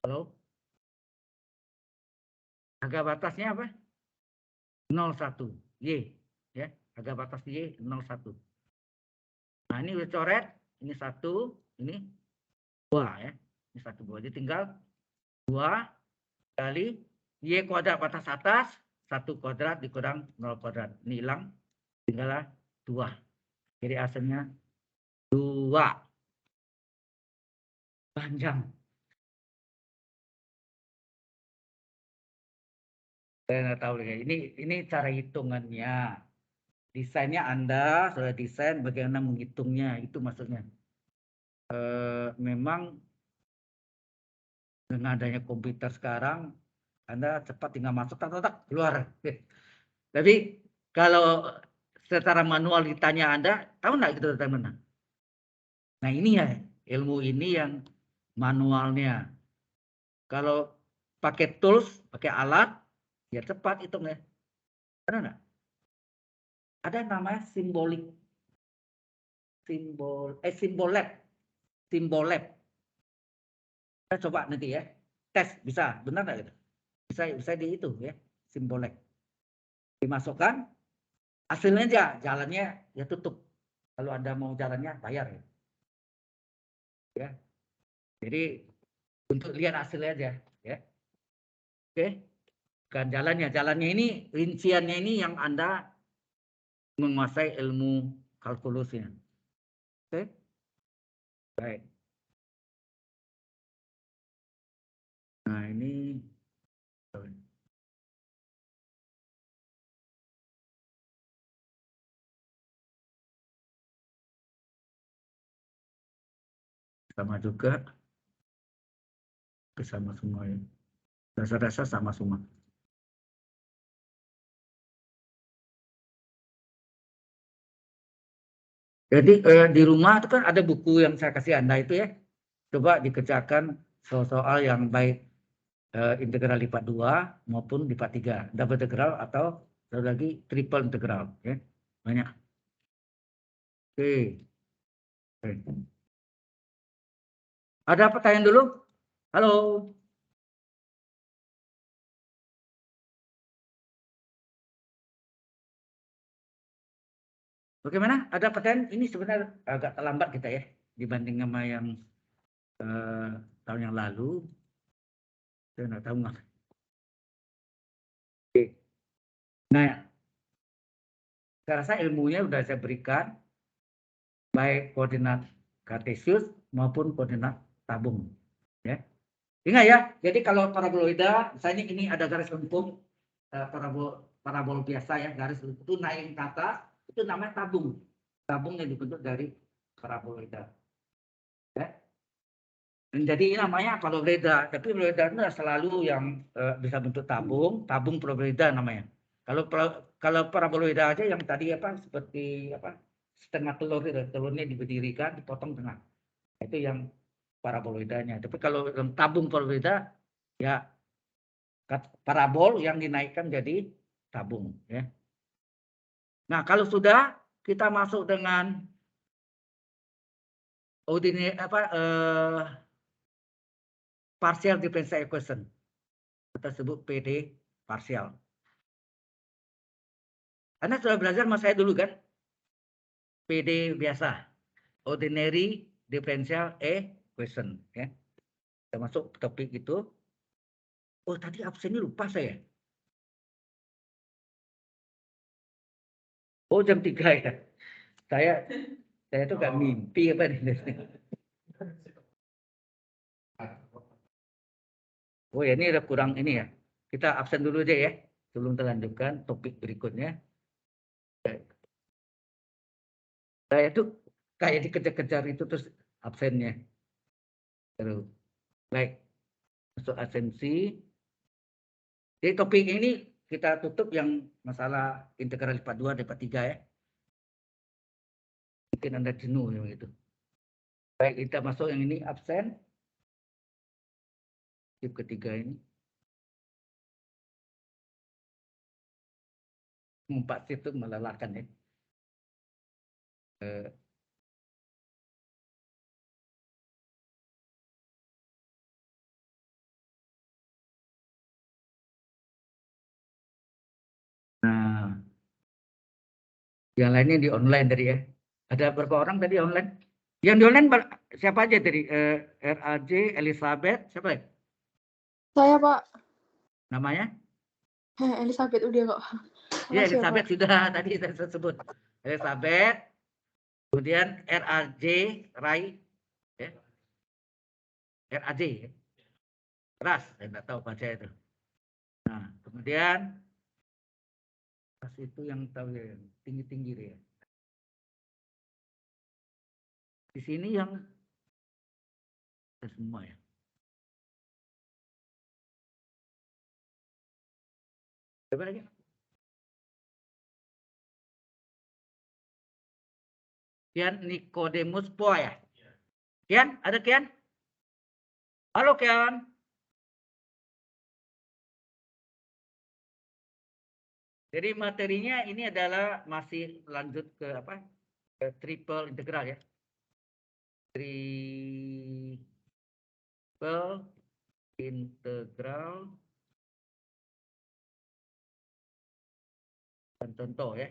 Halo? Harga batasnya apa? 0,1. Y. Ya, harga batas Y 0,1. Nah, ini udah coret. Ini 1, ini 2 ya. Ini 1, 2. Jadi tinggal 2 kali Y kuadrat batas atas, 1 kuadrat dikurang 0 kuadrat. Ini hilang. Tinggallah 2. Jadi hasilnya 2. Panjang. Saya nggak tahu ini cara hitungannya. Desainnya Anda sudah desain bagaimana menghitungnya, itu maksudnya. Memang dengan adanya komputer sekarang, Anda cepat tinggal masuk, tak keluar. Tapi kalau secara manual ditanya Anda, tahu nggak gitu teman-teman? Nah ini ya, ilmu ini yang manualnya. Kalau pakai tools, pakai alat, ya cepat hitungnya. Ada nggak? Ada namanya Symbol lab. Symbol lab. Kita coba nanti ya. Tes bisa, benar nggak gitu? Bisa di itu ya, Symbol lab. Dimasukkan, hasilnya aja, jalannya ya tutup. Kalau Anda mau jalannya bayar ya. Ya. Jadi untuk lihat hasilnya aja ya. Oke. Kan jalannya ini rinciannya ini yang Anda menguasai ilmu kalkulusnya. Oke. Baik. Nah, ini sama juga. Sama semua ya. Dasar-dasar sama semua. Jadi di rumah itu kan ada buku yang saya kasih Anda itu ya. Coba dikerjakan soal-soal yang baik integral lipat 2 maupun lipat 3. Double integral atau satu lagi triple integral. Ya. Banyak. Oke. Ada pertanyaan dulu? Halo. Bagaimana? Ada pertanyaan? Ini sebenarnya agak terlambat kita ya dibanding sama yang tahun yang lalu. Saya nggak tahu nggak. Oke. Nah, saya rasa ilmunya sudah saya berikan, baik koordinat kartesius maupun koordinat tabung. Ya. Ingat ya, jadi kalau paraboloida, misalnya ini ada garis lengkung parabol biasa ya, garis lengkung itu naik ke atas, itu namanya tabung. Tabung yang dibentuk dari paraboloida. Ya. Jadi ini namanya paraboloida, tapi paraboloida itu selalu yang bisa bentuk tabung paraboloida namanya. Kalau paraboloida aja yang tadi apa seperti apa setengah telur itu, telurnya diberdirikan, dipotong tengah. Itu yang paraboloidanya. Tapi kalau yang tabung paraboloida ya parabol yang dinaikkan jadi tabung ya. Nah, kalau sudah kita masuk dengan partial differential equation. Kita sebut PD partial. Anda sudah belajar sama saya dulu kan? PD biasa, ordinary differential equation. Ya. Kita masuk topik itu. Oh, tadi absennya lupa saya. Oh, jam 3 ya. Saya tuh gak mimpi apa nih. Oh ya, ini udah kurang ini ya. Kita absen dulu aja ya. Sebelum kita lanjutkan topik berikutnya. Saya tuh kayak dikejar-kejar itu terus absennya. Terus baik, masuk absensi. Jadi topik ini kita tutup yang masalah integral lipat 2 lipat 3 ya. Mungkin Anda jenuh yang itu. Baik, kita masuk yang ini absen. Tip ketiga ini. 4 shift itu melelahkan ya. Nah, yang lainnya di online tadi ya. Ada berapa orang tadi online? Yang di online siapa aja tadi? RAJ, Elizabeth, siapa ya? Saya, Pak. Namanya? Elizabeth udah kok. Ya, Makasih, Elizabeth Pak. sudah tadi saya sebut. Elizabeth, kemudian RAJ, Rai, ya. RAJ, ya. Ras, saya nggak tahu baca itu. Nah, kemudian Ras itu yang tahu ya, yang tinggi-tinggi ya. Di sini yang semua ya. Coba lagi. Kian Nicodemus Po ya. Kian, ada Kian? Halo Kian. Jadi materinya ini adalah masih lanjut ke apa? Ke triple integral ya. Triple integral dan contoh ya.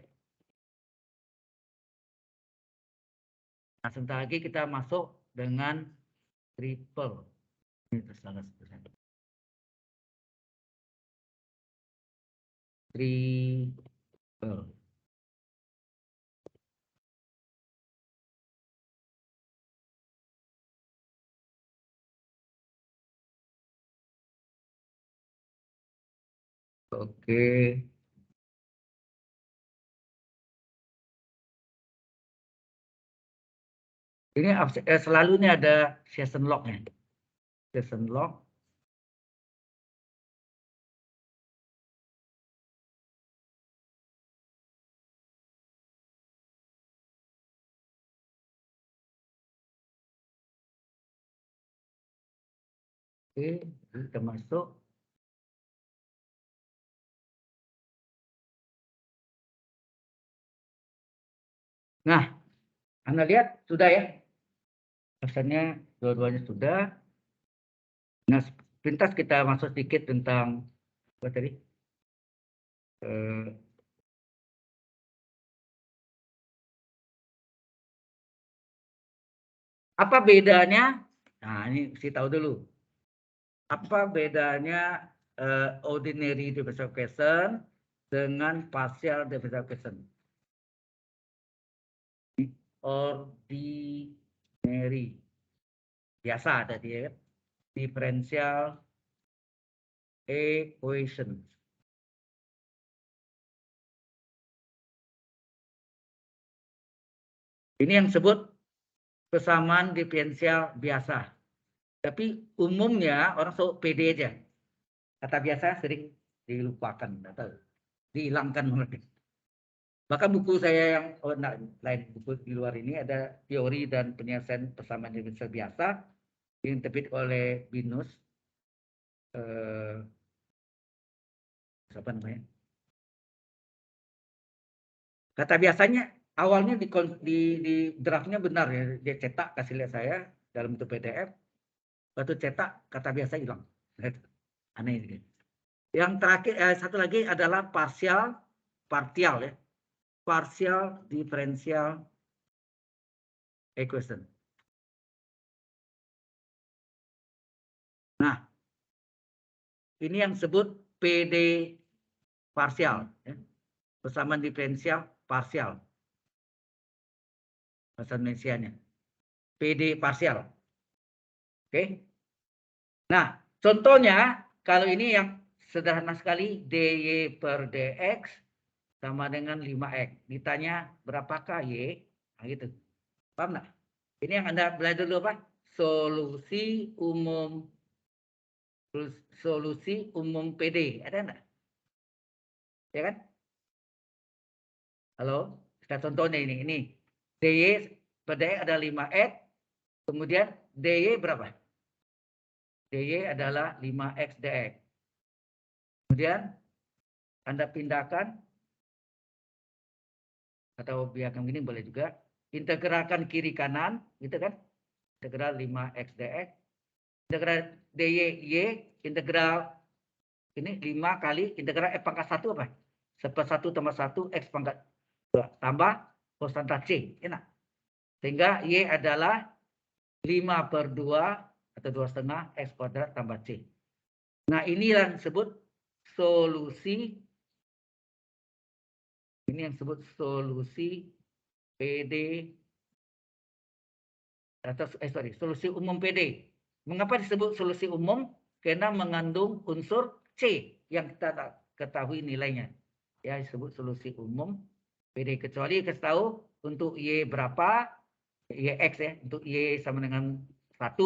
Nah, sebentar lagi kita masuk dengan triple. Ini tersalah sebenarnya. Triple. Oke. Ini selalu ini ada session log-nya. Session log. Oke, kita masuk. Nah, Anda lihat sudah ya. Pesannya dua-duanya sudah. Nah, pintas kita masuk sedikit tentang apa tadi? Apa bedanya? Nah, ini mesti tahu dulu. Apa bedanya ordinary differential equation dengan partial differential equation? Ordinary biasa tadi ya, differential equation. Ini yang disebut kesamaan diferensial biasa. Tapi umumnya orang selalu PD aja. Kata biasa sering dilupakan atau dihilangkan. Bahkan buku saya yang lain buku di luar ini ada teori dan penyelesaian persamaan diferensial biasa yang terbit oleh Binus. Apa namanya? Kata biasanya awalnya di draftnya benar ya, dia cetak kasih lihat saya dalam bentuk PDF. Waktu cetak kata biasa hilang. Aneh ini. Yang terakhir satu lagi adalah partial ya. Partial differential equation. Nah, ini yang disebut PD parsial. Ya. Persamaan diferensial parsial. Bahasa Indonesianya. PD parsial. Oke. Nah, contohnya kalau ini yang sederhana sekali, dy per dx sama dengan 5x. Ditanya berapakah y? Nah, gitu. Paham nggak? Ini yang Anda belajar dulu apa? Solusi umum PD. Ada enggak? Ya kan? Halo? Kita contohnya ini. dy per dx ada 5x. Kemudian dy berapa? dy adalah 5x dx. Kemudian Anda pindahkan atau biarkan gini boleh juga. Integralkan kiri kanan, gitu kan? Integral 5x dx. Integral dy y, integral ini 5 kali integral f pangkat 1 apa? 1 tambah 1 x pangkat 2 tambah konstanta c. Enak. Sehingga y adalah 5 per 2 atau 2,5 x kuadrat tambah c. Nah, inilah yang disebut solusi. Ini yang disebut solusi PD atau solusi umum PD. Mengapa disebut solusi umum? Karena mengandung unsur C yang kita ketahui nilainya. Ya, disebut solusi umum PD. Kecuali kasih tahu untuk Y berapa, YX ya. Untuk Y sama dengan 1,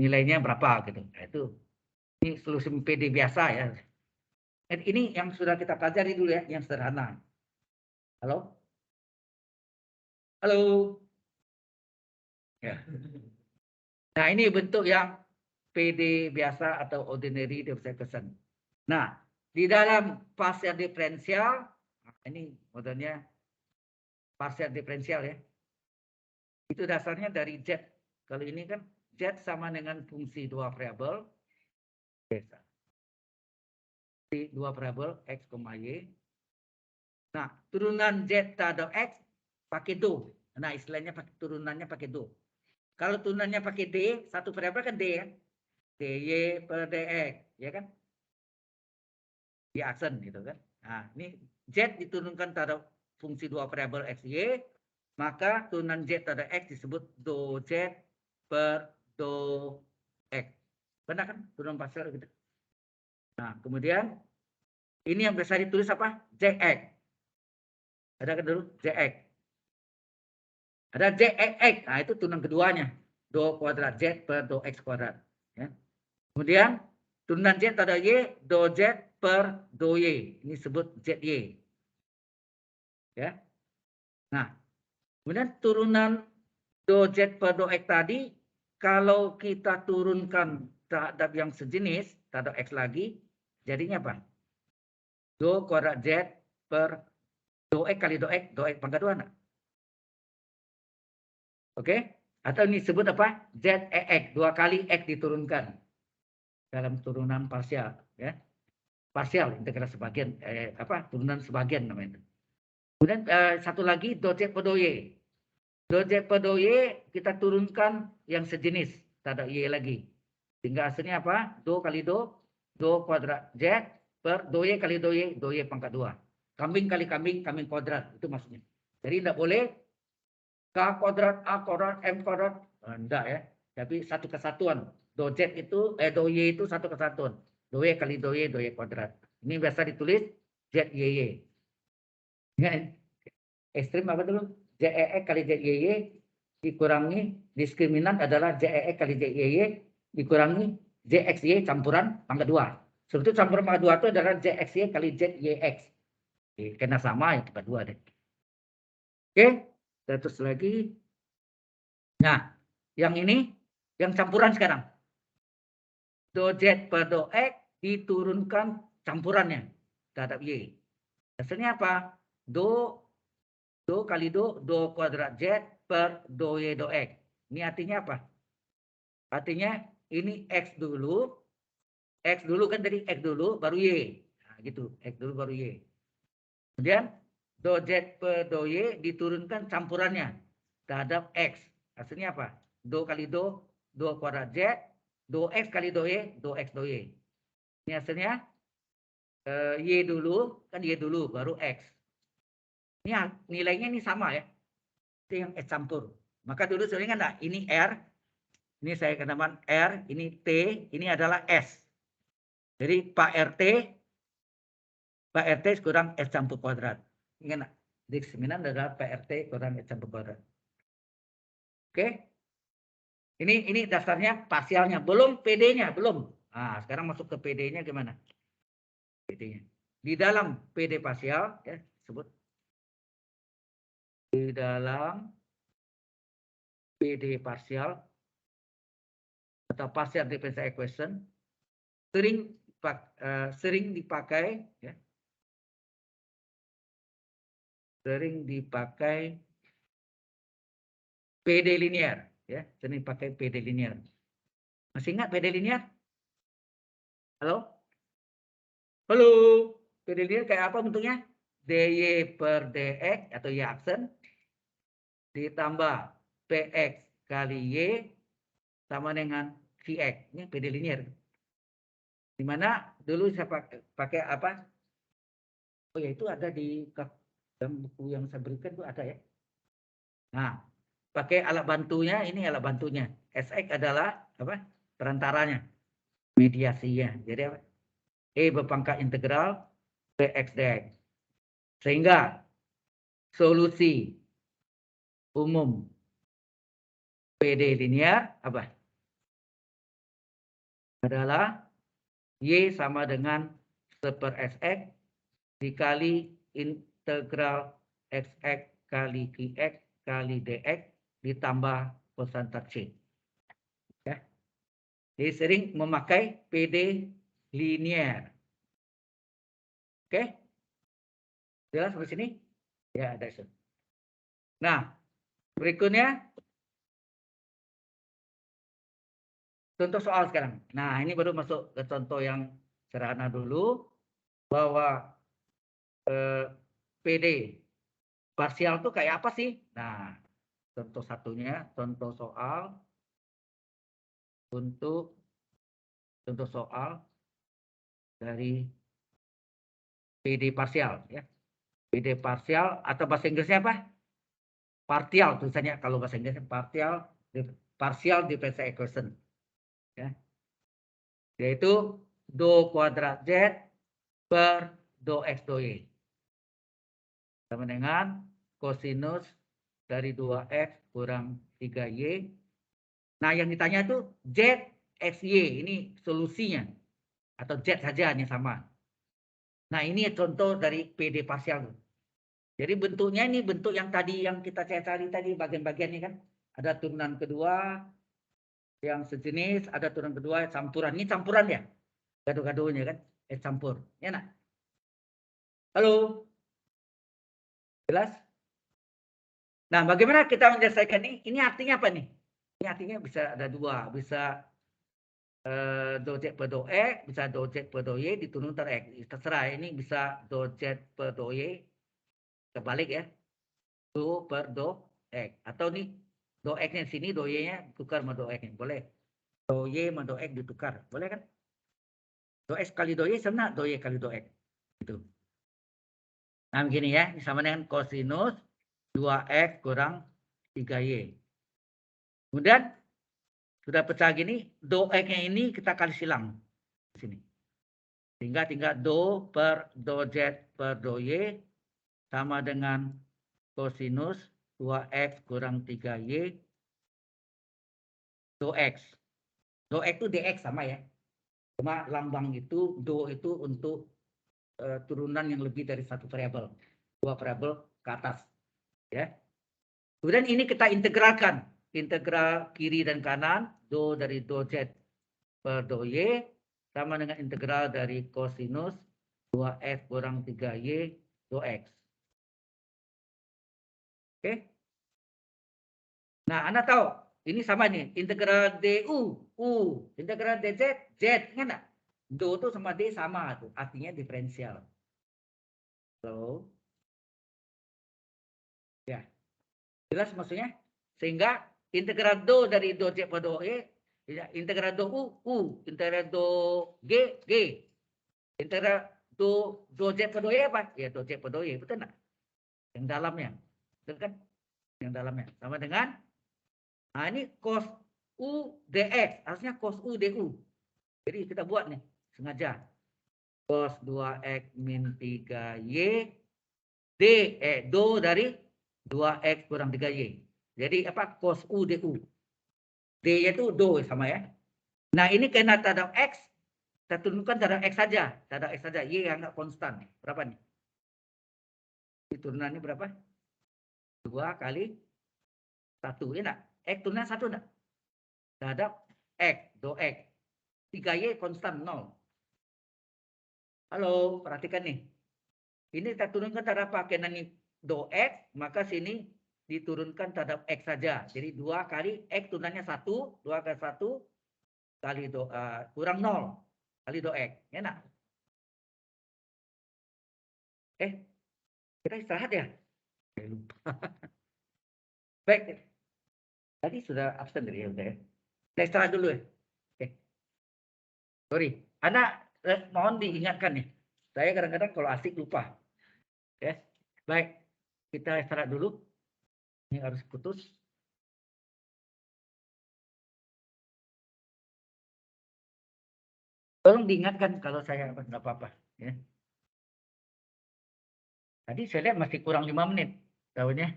nilainya berapa gitu. Nah, itu. Ini solusi PD biasa ya. Ini yang sudah kita pelajari dulu ya, yang sederhana. Halo? Halo? Ya. Nah, ini bentuk yang PD biasa atau ordinary differential. Nah, di dalam partial diferensial, ini modelnya partial diferensial ya. Itu dasarnya dari Z. Kalau ini kan Z sama dengan fungsi dua variabel. Dua variabel X, Y. Nah, turunan Z terhadap X pakai do. Nah, istilahnya turunannya pakai do. Kalau turunannya pakai D, satu variabel kan D ya. dy per dx, ya kan? Di aksen gitu kan. Nah, ini Z diturunkan terhadap fungsi dua variabel X, Y, maka turunan Z terhadap X disebut do Z per do X. Benar kan? Turunan parsial gitu. Nah, kemudian ini yang biasa ditulis apa? Jx. Ada kan dulu? Jx. Ada Jx. Nah, itu turunan keduanya. Do kuadrat Z per do X kuadrat. Ya. Kemudian turunan Z terhadap Y, do Z per do Y. Ini disebut ZY. Ya. Nah, kemudian turunan do Z per do X tadi, kalau kita turunkan terhadap yang sejenis, terhadap X lagi, jadinya apa? Do kuadrat Z per do X kali do X pangkat 2. Nah. Oke? Atau ini disebut apa? ZEX, 2 kali X diturunkan dalam turunan parsial. Ya. Parsial, integral sebagian, turunan sebagian namanya. Kemudian satu lagi, do Z per do Y. Do Z per do Y kita turunkan yang sejenis, terhadap Y lagi. Sehingga hasilnya apa? Do kali do kuadrat Z per do Y kali do Y pangkat 2. Kambing kali kambing kuadrat. Itu maksudnya. Jadi tidak boleh K kuadrat, A kuadrat, M kuadrat. Enggak ya. Tapi satu kesatuan. Do Z itu, do Y itu satu kesatuan. Do Y kali do Y kuadrat. Ini biasa ditulis ZYY. Ya, ekstrim apa dulu? ZEX kali ZYY dikurangi diskriminan adalah ZEX kali ZYY dikurangi ZXY campuran pangkat 2. Sebetulnya campuran pangkat 2 itu adalah ZXY kali ZYX. Karena sama ya pangkat 2 deh. Oke, terus lagi. Nah, yang ini yang campuran sekarang. Do Z per do X diturunkan campurannya terhadap Y. Hasilnya apa? Do kali do kuadrat Z per do Y do X. Ini artinya apa? Artinya ini X dulu kan dari X dulu baru Y. Nah, gitu, X dulu baru Y. Kemudian do Z per do Y diturunkan campurannya terhadap X. Hasilnya apa? Do kali do do kuadrat Z, do X kali do Y, do X do Y. Ini hasilnya Y dulu, kan Y dulu, baru X. Ini nilainya ini sama ya. Itu yang X campur. Maka dulu saya ingat enggak? Ini R, ini saya katakan R, ini T, ini adalah S. Jadi Pak RT kurang S campur kuadrat. Ingat enggak? Determinan adalah Pak RT kurang S campur kuadrat. Oke? Ini dasarnya parsialnya, belum PD-nya, belum. Nah, sekarang masuk ke PD-nya gimana? PD-nya. Di dalam PD parsial, ya, sebut. Di dalam PD parsial atau partial differential equation sering dipakai, ya, sering dipakai PD linear, ya, sering pakai PD linear. Masih ingat PD linear? Halo? Halo? PD linear kayak apa bentuknya? DY per DX atau Y aksen ditambah PX kali Y sama dengan VX. Ini PD linear. Di mana dulu saya pakai apa? Oh ya, itu ada di dalam buku yang saya berikan itu ada ya. Nah, pakai alat bantunya, ini alat bantunya. SX adalah apa? Perantaranya, mediasinya. Jadi apa? E berpangkat integral PX dx. Sehingga solusi umum PD linear apa? Adalah Y sama dengan 1 per SX dikali integral XX kali QX kali DX ditambah persentase. Ya. Jadi sering memakai PD linear. Oke? Jelas sampai sini? Ya, ada itu. Nah, berikutnya contoh soal sekarang. Nah, ini baru masuk ke contoh yang sederhana dulu bahwa PD parsial itu kayak apa sih? Nah, contoh satunya, contoh soal untuk contoh soal dari PD parsial, ya. PD parsial atau bahasa Inggrisnya apa? Partial tulisannya, kalau bahasa Inggrisnya partial differential equation, ya. Yaitu do kuadrat Z per do X do Y sama dengan kosinus dari 2X kurang 3Y. Nah, yang ditanya itu Z X Y, ini solusinya atau Z saja hanya sama. Nah, ini contoh dari PD parsial. Jadi bentuknya ini bentuk yang tadi yang kita cari tadi bagian-bagiannya kan. Ada turunan kedua yang sejenis, ada turunan kedua campuran. Ini campuran ya. Gaduh-gaduhnya kan. Campur. Ya nak? Halo? Jelas? Nah, bagaimana kita menyelesaikan ini? Ini artinya apa nih? Ini artinya bisa ada dua. Bisa do Z per do X, bisa do Z per do Y diturunkan ter X. Terserah, ini bisa do Z per do Y. Kebalik ya. Do per do X. Atau nih do X-nya sini, do Y-nya tukar sama do X-nya. Boleh. Do Y sama do X ditukar. Boleh kan? Do X kali do Y sama do Y kali do X. Gitu. Nah begini ya. Ini sama dengan kosinus 2X kurang 3Y. Kemudian sudah pecah gini, do X-nya ini kita kali silang. Di sini. Sehingga tinggal do per do Z per do Y sama dengan kosinus 2X kurang 3Y do X. Do X itu DX sama ya. Cuma lambang itu, do itu untuk turunan yang lebih dari satu variabel. 2 variabel ke atas. Ya. Kemudian ini kita integralkan. Integral kiri dan kanan, do dari do Z per do Y sama dengan integral dari kosinus 2X kurang 3Y do X. Oke. Nah, Anda tahu, ini sama nih, integral DU, integral DZ, Z, ingat nggak? Do itu sama D sama, tuh, artinya diferensial. So, ya, jelas maksudnya? Sehingga integral do dari do Z per do Y Integral do U. Integral do G. Integral do Z per do Y apa? Ya do Z per do Y, betul nggak? Yang dalamnya, betul kan? Yang dalamnya sama dengan, nah ini cos U dx, harusnya cos U du. Jadi kita buat nih, sengaja. Cos 2x min 3y do dari 2x kurang 3y. Jadi apa? Cos U du. D itu do sama ya. Nah ini karena terhadap x, kita turunkan terhadap x saja. Terhadap x saja. Y yang nggak konstan. Berapa nih? Turunannya berapa? 2 kali 1. Ya enggak? X turunan 1 enggak? Terhadap x, do x. 3y konstan 0. Halo, perhatikan nih. Ini kita turunkan terhadap karena ini do x, maka sini diturunkan terhadap x saja. Jadi 2 kali x turunannya 1, 2 kali 1 kali do kurang 0 kali do x. Ya enggak? Kita istirahat ya? Lupa. Baik. Tadi sudah absen dari ya, udah ya. Kita istirahat dulu ya. Oke. Sorry. Anak mohon diingatkan nih. Saya kadang-kadang kalau asik lupa. Ya. Baik. Kita istirahat dulu. Ini harus putus. Tolong diingatkan kalau saya nggak apa-apa. Ya. Tadi saya lihat masih kurang 5 menit. Tahunya.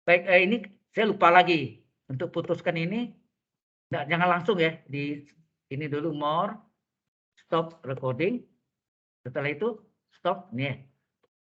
Baik, ini saya lupa lagi. Untuk putuskan ini, jangan langsung ya. Di ini dulu more. Stop recording. Setelah itu stop. Nih.